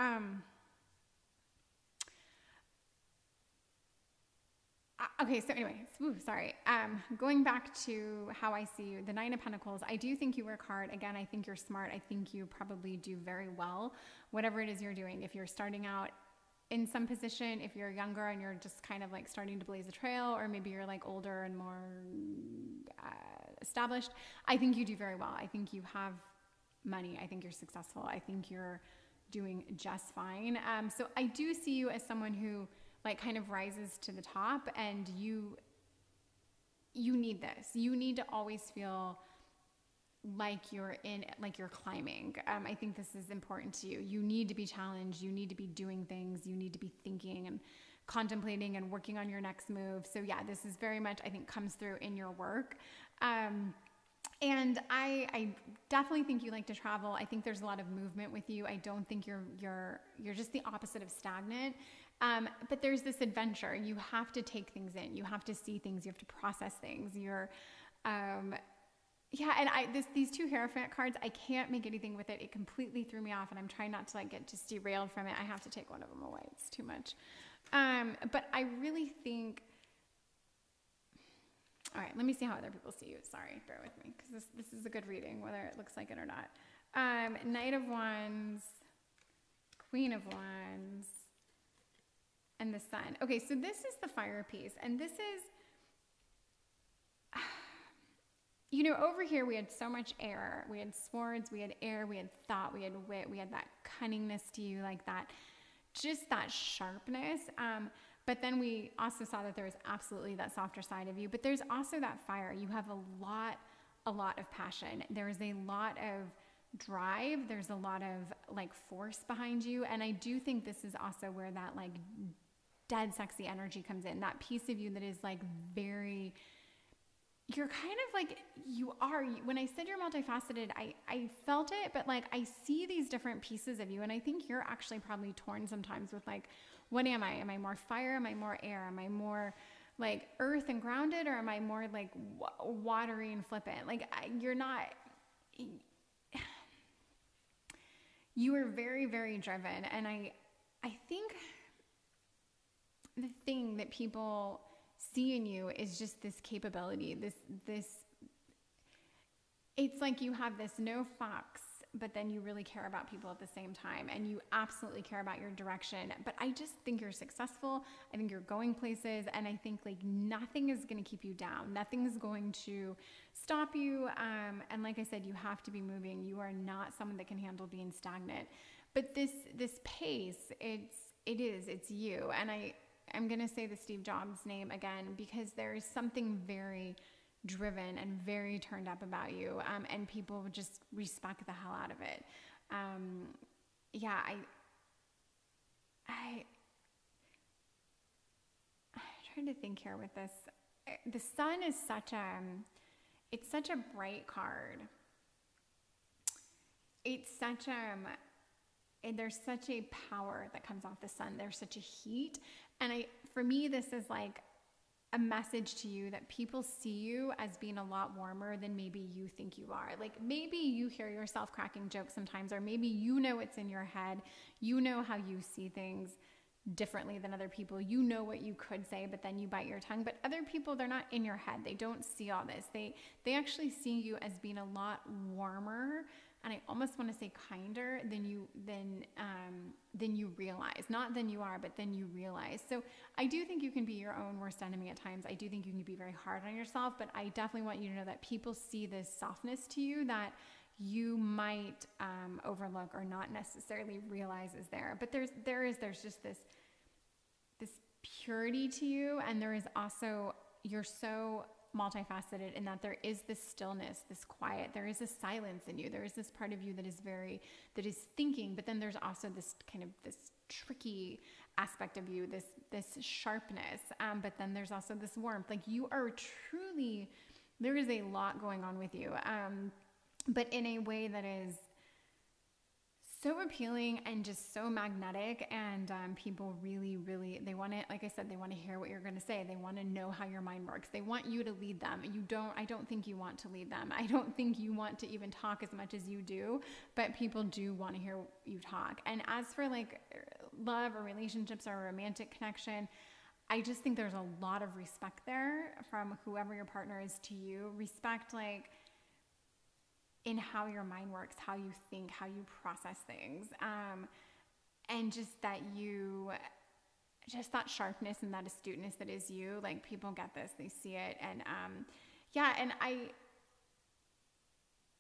Okay, so anyway, sorry. Going back to how I see you, the 9 of Pentacles, I do think you work hard. Again, I think you're smart. I think you probably do very well, whatever it is you're doing. If you're starting out in some position, if you're younger and you're just kind of like starting to blaze a trail, or maybe you're like older and more established, I think you do very well. I think you have money. I think you're successful. I think you're doing just fine. So I do see you as someone who like kind of rises to the top, and you need this. You need to always feel like you're climbing. I think this is important to you. You need to be challenged. You need to be doing things. You need to be thinking and contemplating and working on your next move. So yeah, this is very much, I think, comes through in your work. And I definitely think you like to travel. I think there's a lot of movement with you. I don't think you're just the opposite of stagnant. But there's this adventure. You have to take things in. You have to see things. You have to process things. Yeah, and these two Hierophant cards, I can't make anything with it. It completely threw me off, and I'm trying not to like get just derailed from it. I have to take one of them away. It's too much. But I really think, all right, let me see how other people see you. Sorry, bear with me, because this is a good reading, whether it looks like it or not. Knight of Wands, Queen of Wands, and the Sun. Okay, so this is the fire piece, and this is, you know, over here we had so much air. We had swords, we had air, we had thought, we had wit, we had that cunningness to you, like that, just that sharpness. But then we also saw that there was absolutely that softer side of you, but there's also that fire. You have a lot of passion. There's a lot of drive. There's a lot of like force behind you. And I do think this is also where that like dead sexy energy comes in, that piece of you that is like very, you're kind of like, you are, when I said you're multifaceted, I felt it, but like, I see these different pieces of you. And I think you're actually probably torn sometimes with like, what am I? Am I more fire? Am I more air? Am I more like earth and grounded? Or am I more like watery and flippant? Like you're not, you are very, very driven. And I think the thing that people see in you is just this capability, this, it's like you have this no fucks, but then you really care about people at the same time, and you absolutely care about your direction. But I just think you're successful. I think you're going places, and I think like nothing is going to keep you down. Nothing's going to stop you. And like I said, you have to be moving. You are not someone that can handle being stagnant. But this pace, it's you. And I'm going to say the Steve Jobs name again, because there is something very driven and very turned up about you. And people just respect the hell out of it. Yeah, I'm trying to think here with this. The Sun is it's such a bright card. It's such there's such a power that comes off the Sun. There's such a heat. And for me, this is like a message to you that people see you as being a lot warmer than maybe you think you are. Like maybe you hear yourself cracking jokes sometimes, or maybe you know it's in your head. You know how you see things differently than other people. You know what you could say, but then you bite your tongue. But other people, they're not in your head. They don't see all this. They actually see you as being a lot warmer, and I almost want to say kinder than you realize. Not than you are, but than you realize. So I do think you can be your own worst enemy at times. I do think you can be very hard on yourself, but I definitely want you to know that people see this softness to you that you might overlook or not necessarily realize is there. But there's just this purity to you, and there is also, you're so multifaceted in that there is this stillness, this quiet, there is a silence in you. There is this part of you that is thinking, but then there's also this kind of this tricky aspect of you, this sharpness. But then there's also this warmth. Like you are truly, there is a lot going on with you. But in a way that is so appealing and just so magnetic, and people really, really, they want to, like I said, they want to hear what you're going to say. They want to know how your mind works. They want you to lead them. I don't think you want to lead them. I don't think you want to even talk as much as you do, but people do want to hear you talk. And as for like love or relationships or romantic connection, I just think there's a lot of respect there from whoever your partner is to you. Respect, like, in how your mind works, how you think, how you process things. And just that just that sharpness and that astuteness that is you. Like, people get this, they see it. And, yeah.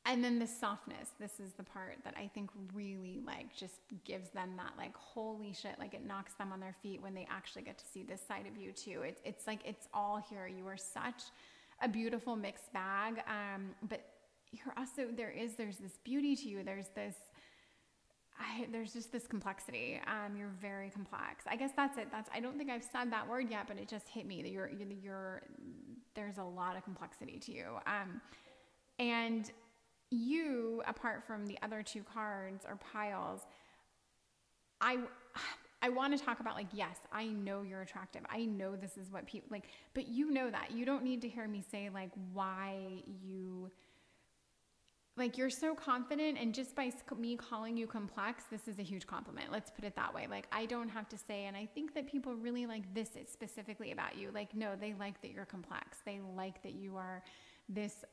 And then the softness, this is the part that I think really like just gives them that like, holy shit, like it knocks them on their feet when they actually get to see this side of you too. It's like, it's all here. You are such a beautiful mixed bag. But you're also, there's this beauty to you. There's just this complexity. You're very complex. I guess that's it. I don't think I've said that word yet, but it just hit me that there's a lot of complexity to you. And you, apart from the other two cards or piles, I want to talk about like, yes, I know you're attractive. I know this is what people like, but you know that. You don't need to hear me say like why you, like, you're so confident, and just by me calling you complex, this is a huge compliment. Let's put it that way. Like, I don't have to say, and I think that people really like this specifically about you. Like, no, they like that you're complex. They like that you are this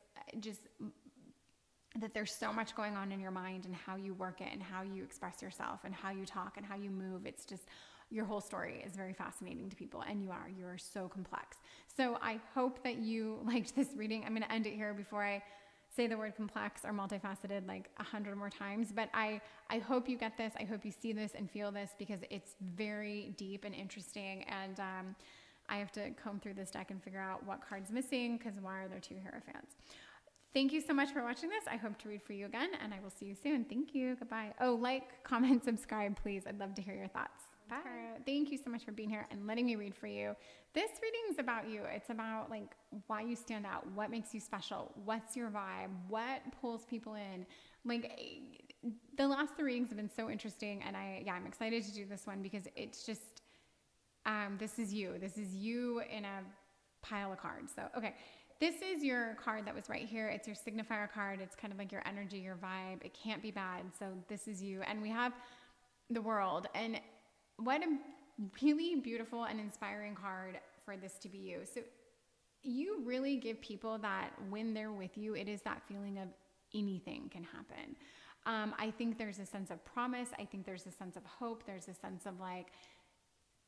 that there's so much going on in your mind and how you work it and how you express yourself and how you talk and how you move. It's just, your whole story is very fascinating to people, and you are so complex. So I hope that you liked this reading. I'm going to end it here before I say the word complex or multifaceted like 100 more times. But I hope you get this. I hope you see this and feel this, because it's very deep and interesting. And I have to comb through this deck and figure out what card's missing, because why are there two Hierophants? Thank you so much for watching this. I hope to read for you again, and I will see you soon. Thank you. Goodbye. Oh, like, comment, subscribe, please. I'd love to hear your thoughts. Bye. Thank you so much for being here and letting me read for you. This reading is about you. It's about like why you stand out, what makes you special, what's your vibe, what pulls people in. Like, the last three readings have been so interesting, and I'm excited to do this one because it's just, this is you. This is you in a pile of cards. So, okay. This is your card that was right here. It's your signifier card. It's kind of like your energy, your vibe. It can't be bad. So this is you. And we have the World. And what a really beautiful and inspiring card for this to be you. So you really give people that when they're with you, it is that feeling of anything can happen. I think there's a sense of promise. I think there's a sense of hope. There's a sense of like,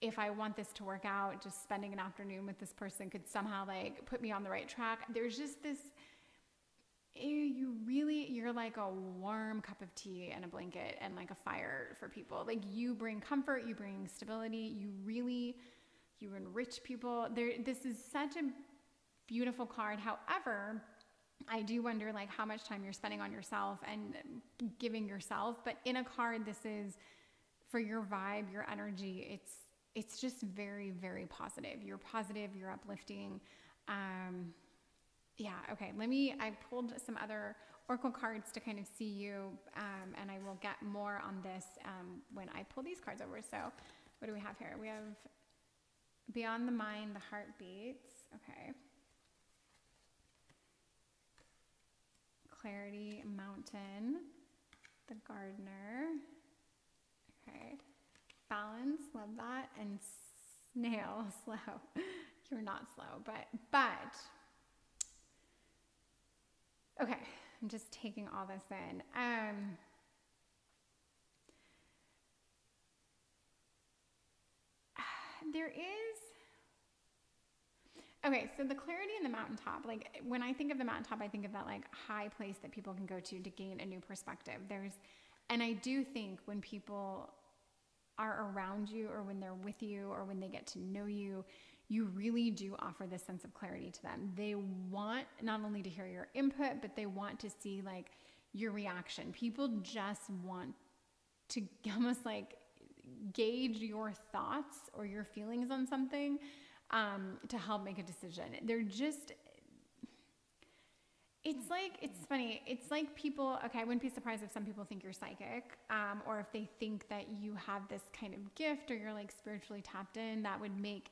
if I want this to work out, just spending an afternoon with this person could somehow like put me on the right track. There's just this, you're like a warm cup of tea and a blanket and like a fire for people. Like, you bring comfort, you bring stability, you enrich people. This is such a beautiful card. However, I do wonder like how much time you're spending on yourself and giving yourself. But in a card, this is for your vibe, your energy. It's just very, very positive. You're positive, you're uplifting. Yeah, okay. I pulled some other oracle cards to kind of see you, and I will get more on this when I pull these cards over. So what do we have here? We have Beyond the Mind, the Heart Beats. Okay. Clarity, Mountain, the Gardener. Okay. Balance, love that. And Snail, slow. You're not slow, but okay, I'm just taking all this in. There is, okay, so the clarity in the mountaintop, like when I think of the mountaintop, I think of that like high place that people can go to gain a new perspective. And I do think when people are around you, or when they're with you, or when they get to know you, you really do offer this sense of clarity to them. They want not only to hear your input, but they want to see like your reaction. People just want to almost like gauge your thoughts or your feelings on something to help make a decision. They're just, it's funny. It's like people, okay, I wouldn't be surprised if some people think you're psychic, or if they think that you have this kind of gift, or you're like spiritually tapped in, that would make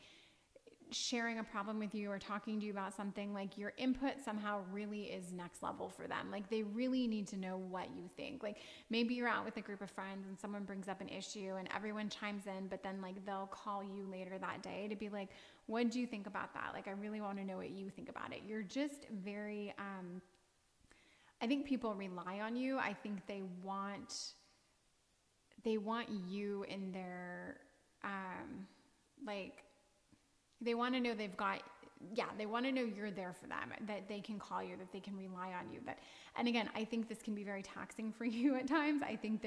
sharing a problem with you or talking to you about something, like your input somehow really is next level for them. Like, they really need to know what you think. Like, maybe you're out with a group of friends and someone brings up an issue and everyone chimes in, but then like they'll call you later that day to be like, what do you think about that? Like, I really want to know what you think about it. You're just very, I think people rely on you. I think they want you in their, like, they want to know they want to know you're there for them, that they can call you, that they can rely on you. And again, I think this can be very taxing for you at times. I think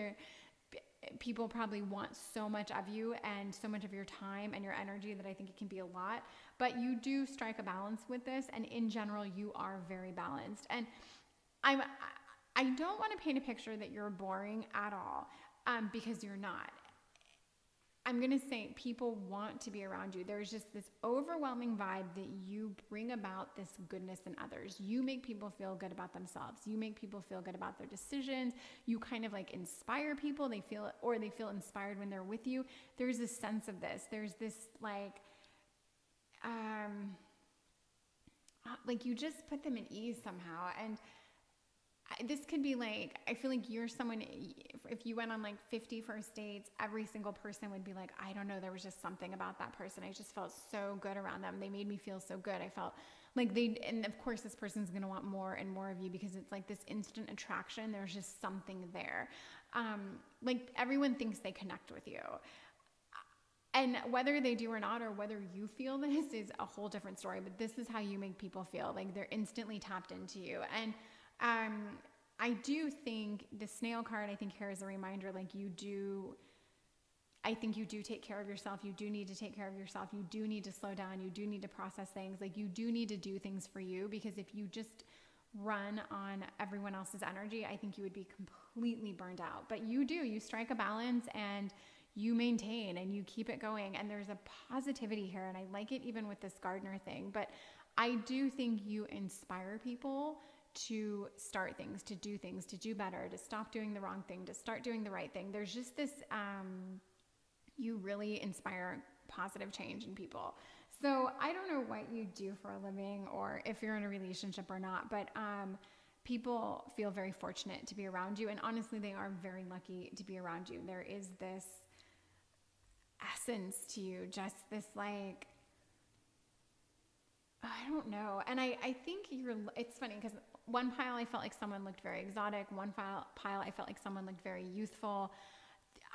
people probably want so much of you and so much of your time and your energy that I think it can be a lot, but you do strike a balance with this. And in general, you are very balanced. And I don't want to paint a picture that you're boring at all, because you're not. I'm going to say people want to be around you. There's just this overwhelming vibe that you bring about this goodness in others. You make people feel good about themselves. You make people feel good about their decisions. You kind of like inspire people. They feel inspired when they're with you. There's a sense of this. There's this like you just put them at ease somehow. And this could be like, I feel like you're someone, if you went on like 50 first dates, every single person would be like, I don't know, there was just something about that person. I just felt so good around them. They made me feel so good. I felt like and of course this person's going to want more and more of you because it's like this instant attraction. There's just something there. Like everyone thinks they connect with you. And whether they do or not, or whether you feel this is a whole different story, but this is how you make people feel. Like they're instantly tapped into you. And I do think the snail card, I think here is a reminder, like I think you do take care of yourself. You do need to take care of yourself. You do need to slow down. You do need to process things. Like you do need to do things for you, because if you just run on everyone else's energy, I think you would be completely burned out. But you strike a balance and you maintain and you keep it going. And there's a positivity here. And I like it even with this gardener thing, but I do think you inspire people to start things, to do things, to do better, to stop doing the wrong thing, to start doing the right thing. There's just this, you really inspire positive change in people. So I don't know what you do for a living or if you're in a relationship or not, but people feel very fortunate to be around you. And honestly, they are very lucky to be around you. There is this essence to you, just this like, I don't know. And I think it's funny because one pile I felt like someone looked very exotic. One pile I felt like someone looked very youthful.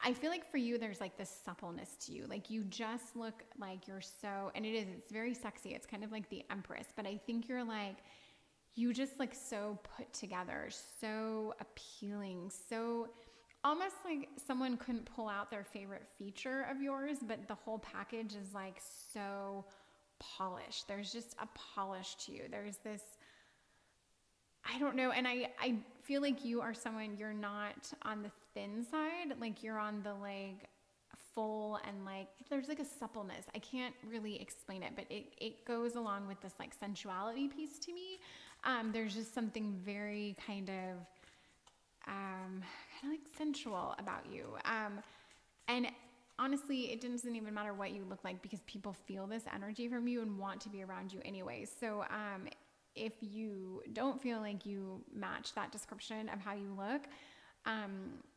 I feel like for you, there's like this suppleness to you. Like you just look like you're so, and it's very sexy. It's kind of like the Empress, but I think you're like, you just like so put together, so appealing, so almost like someone couldn't pull out their favorite feature of yours, but the whole package is like so polished. There's just a polish to you. There's this, I don't know. And I feel like you are someone, you're not on the thin side. Like you're on the like full and like, there's like a suppleness. I can't really explain it, but it goes along with this like sensuality piece to me. There's just something very kind of like sensual about you. And honestly, it doesn't even matter what you look like because people feel this energy from you and want to be around you anyways. So, if you don't feel like you match that description of how you look,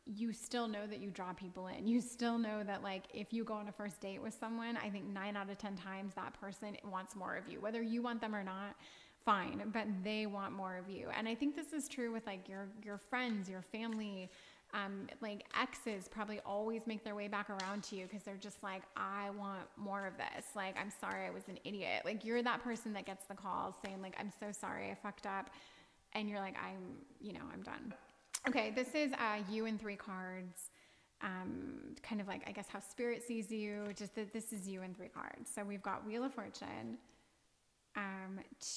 you still know that you draw people in. You still know that like, if you go on a first date with someone, I think 9 out of 10 times that person wants more of you, whether you want them or not, fine, but they want more of you. And I think this is true with like your friends, your family, like exes probably always make their way back around to you because they're just like, I want more of this. Like, I'm sorry, I was an idiot. Like you're that person that gets the calls saying like, I'm so sorry, I fucked up. And you're like, I'm done. Okay. This is, you in 3 cards. Kind of like, I guess how spirit sees you, just that this is you in 3 cards. So we've got Wheel of Fortune,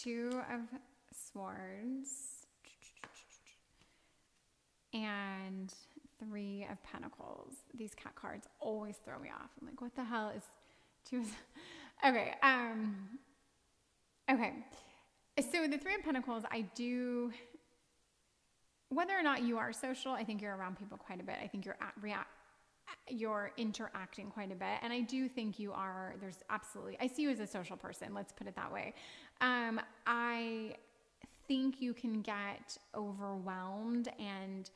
2 of Swords, and 3 of Pentacles. These cat cards always throw me off. I'm like, what the hell is 2? Okay. Okay. So the 3 of Pentacles, I do, whether or not you are social, I think you're around people quite a bit. I think you're interacting quite a bit. And I do think there's absolutely, I see you as a social person. Let's put it that way. I think you can get overwhelmed and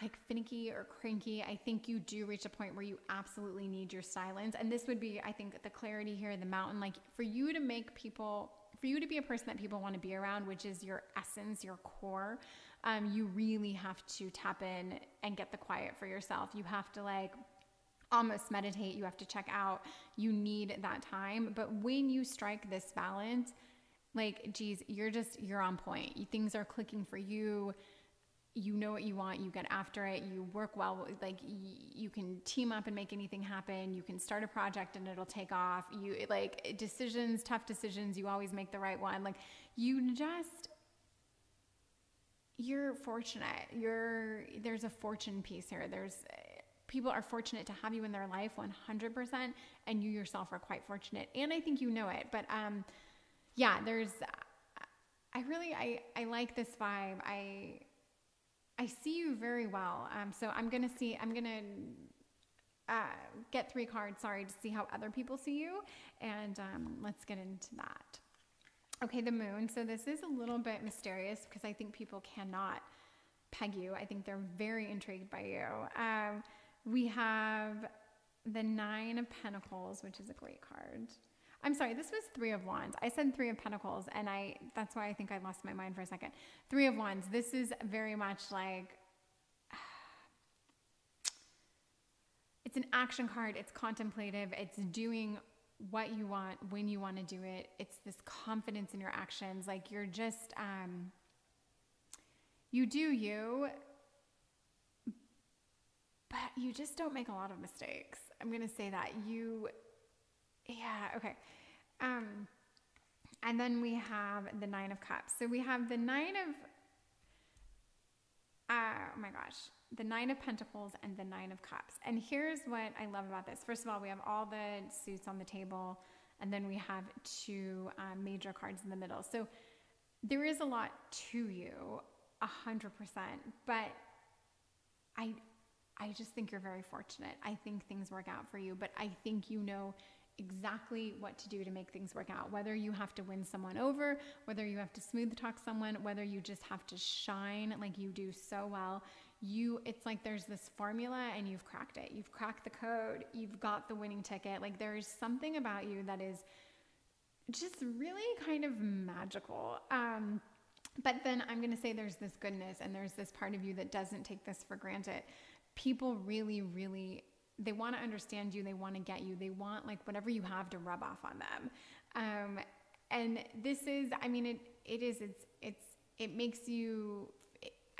like finicky or cranky. I think you do reach a point where you absolutely need your silence. And this would be, I think, the clarity here, the mountain, like for you to be a person that people want to be around, which is your essence, your core. You really have to tap in and get the quiet for yourself. You have to like almost meditate. You have to check out. You need that time. But when you strike this balance, like, geez, you're on point. Things are clicking for you. You know what you want. You get after it. You work well. Like, you can team up and make anything happen. You can start a project and it'll take off. You, like, decisions, tough decisions, you always make the right one. Like, you're fortunate. There's a fortune piece here. People are fortunate to have you in their life 100%, and you yourself are quite fortunate. And I think you know it. But yeah, I like this vibe. I see you very well. So I'm going to get 3 cards, to see how other people see you. And let's get into that. Okay, the moon. So this is a little bit mysterious because I think people cannot peg you. I think they're very intrigued by you. We have the 9 of Pentacles, which is a great card. I'm sorry, this was 3 of Wands. I said 3 of Pentacles, and that's why I think I lost my mind for a second. 3 of Wands. This is very much like, it's an action card. It's contemplative. It's doing what you want when you want to do it. It's this confidence in your actions. Like, you're just, you do you, but you just don't make a lot of mistakes. I'm going to say that. Yeah, okay. And then we have the 9 of Cups. So we have the 9 of, oh my gosh, the 9 of Pentacles and the 9 of Cups. And here's what I love about this. First of all, we have all the suits on the table, and then we have 2 major cards in the middle. So there is a lot to you, 100%, but I just think you're very fortunate. I think things work out for you, but I think you know exactly what to do to make things work out. Whether you have to win someone over, whether you have to smooth talk someone, whether you just have to shine like you do so well. It's like there's this formula and you've cracked it. You've cracked the code. You've got the winning ticket. Like, there's something about you that is just really kind of magical. But then I'm going to say there's this goodness, and there's this part of you that doesn't take this for granted. People really, really, they want to understand you. They want to get you. They want, like, whatever you have to rub off on them. And this is, I mean, it makes you,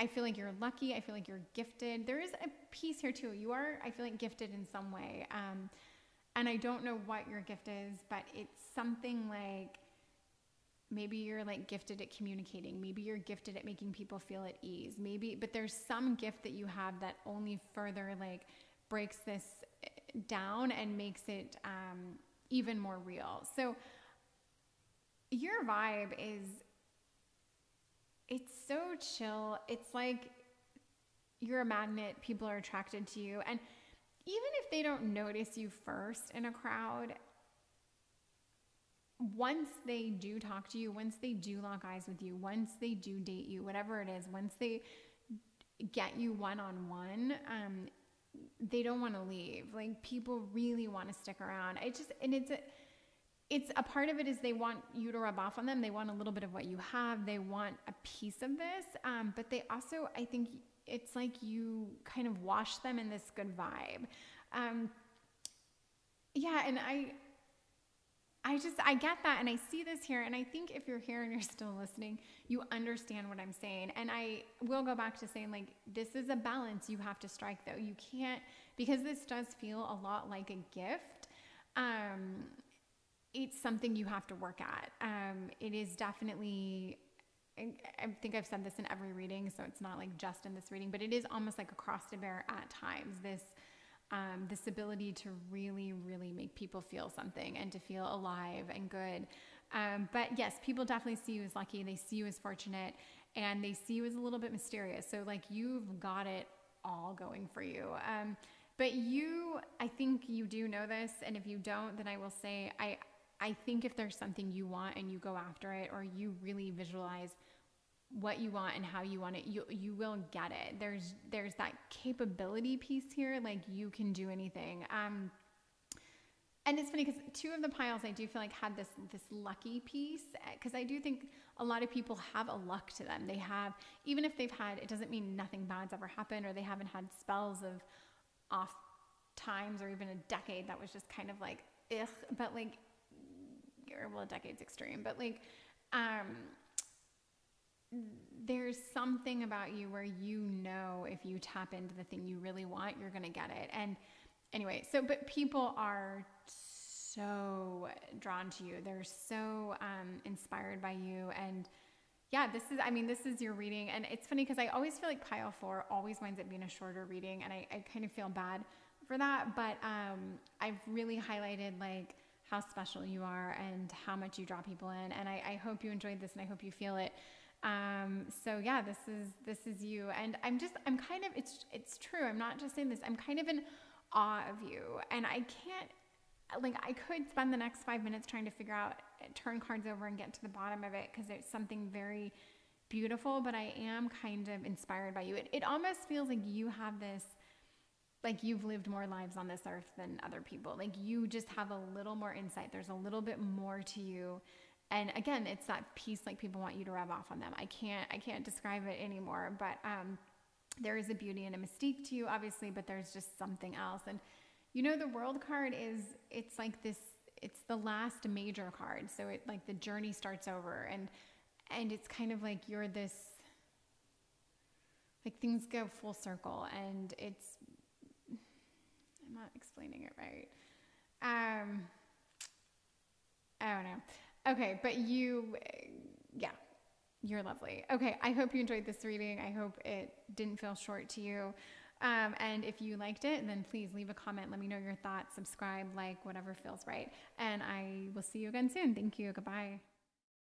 I feel like you're lucky. I feel like you're gifted. There is a piece here too. You are, I feel like, gifted in some way. And I don't know what your gift is, but it's something like, maybe you're like gifted at communicating. Maybe you're gifted at making people feel at ease. But there's some gift that you have that only further, like, breaks this down and makes it even more real. So your vibe it's so chill. It's like you're a magnet. People are attracted to you. And even if they don't notice you first in a crowd, once they do talk to you, once they do lock eyes with you, once they do date you, whatever it is, once they get you one-on-one, they don't want to leave. Like, people really want to stick around. It's a part of it is they want you to rub off on them. They want a little bit of what you have. They want a piece of this. But they also, I think it's like you kind of wash them in this good vibe. Yeah. And I get that. And I see this here. And I think if you're here and you're still listening, you understand what I'm saying. And I will go back to saying, like, this is a balance you have to strike, though. You can't, because this does feel a lot like a gift. It's something you have to work at. It is definitely, I think I've said this in every reading, so it's not like just in this reading, but it is almost like a cross to bear at times. This ability to really, really make people feel something and to feel alive and good. But yes, people definitely see you as lucky. They see you as fortunate, and they see you as a little bit mysterious. So, like, you've got it all going for you. But I think you do know this. And if you don't, then I will say, I think if there's something you want and you go after it, or you really visualize what you want and how you want it, you will get it. There's that capability piece here. Like, you can do anything. And it's funny because 2 of the piles, I do feel like, had this lucky piece, because I do think a lot of people have a luck to them. They have, even if they've had, it doesn't mean nothing bad's ever happened, or they haven't had spells of off times or even a decade that was just kind of like, ugh, but like, well, a decade's extreme, but like, there's something about you where you know if you tap into the thing you really want, you're going to get it. And anyway, so, but people are so drawn to you. They're so inspired by you. And yeah, this is your reading. And it's funny because I always feel like pile 4 always winds up being a shorter reading. And I kind of feel bad for that. But I've really highlighted like how special you are and how much you draw people in. And I hope you enjoyed this and I hope you feel it. So yeah, this is you. And I'm kind of, it's true. I'm not just saying this. I'm kind of in awe of you. And I can't, like, I could spend the next 5 minutes trying to figure out, turn cards over and get to the bottom of it, because there's something very beautiful, but I am kind of inspired by you. It almost feels like you have this, like you've lived more lives on this earth than other people. Like you just have a little more insight. There's a little bit more to you. And again, it's that piece like people want you to rub off on them. I can't describe it anymore, but there is a beauty and a mystique to you, obviously, but there's just something else. And you know, the World card it's like this, it's the last major card. So it like the journey starts over, and it's kind of like you're this, like things go full circle, and I'm not explaining it right. I don't know. Okay, but yeah, you're lovely. Okay, I hope you enjoyed this reading. I hope it didn't feel short to you. And if you liked it, then please leave a comment. Let me know your thoughts, subscribe, like, whatever feels right. And I will see you again soon. Thank you. Goodbye.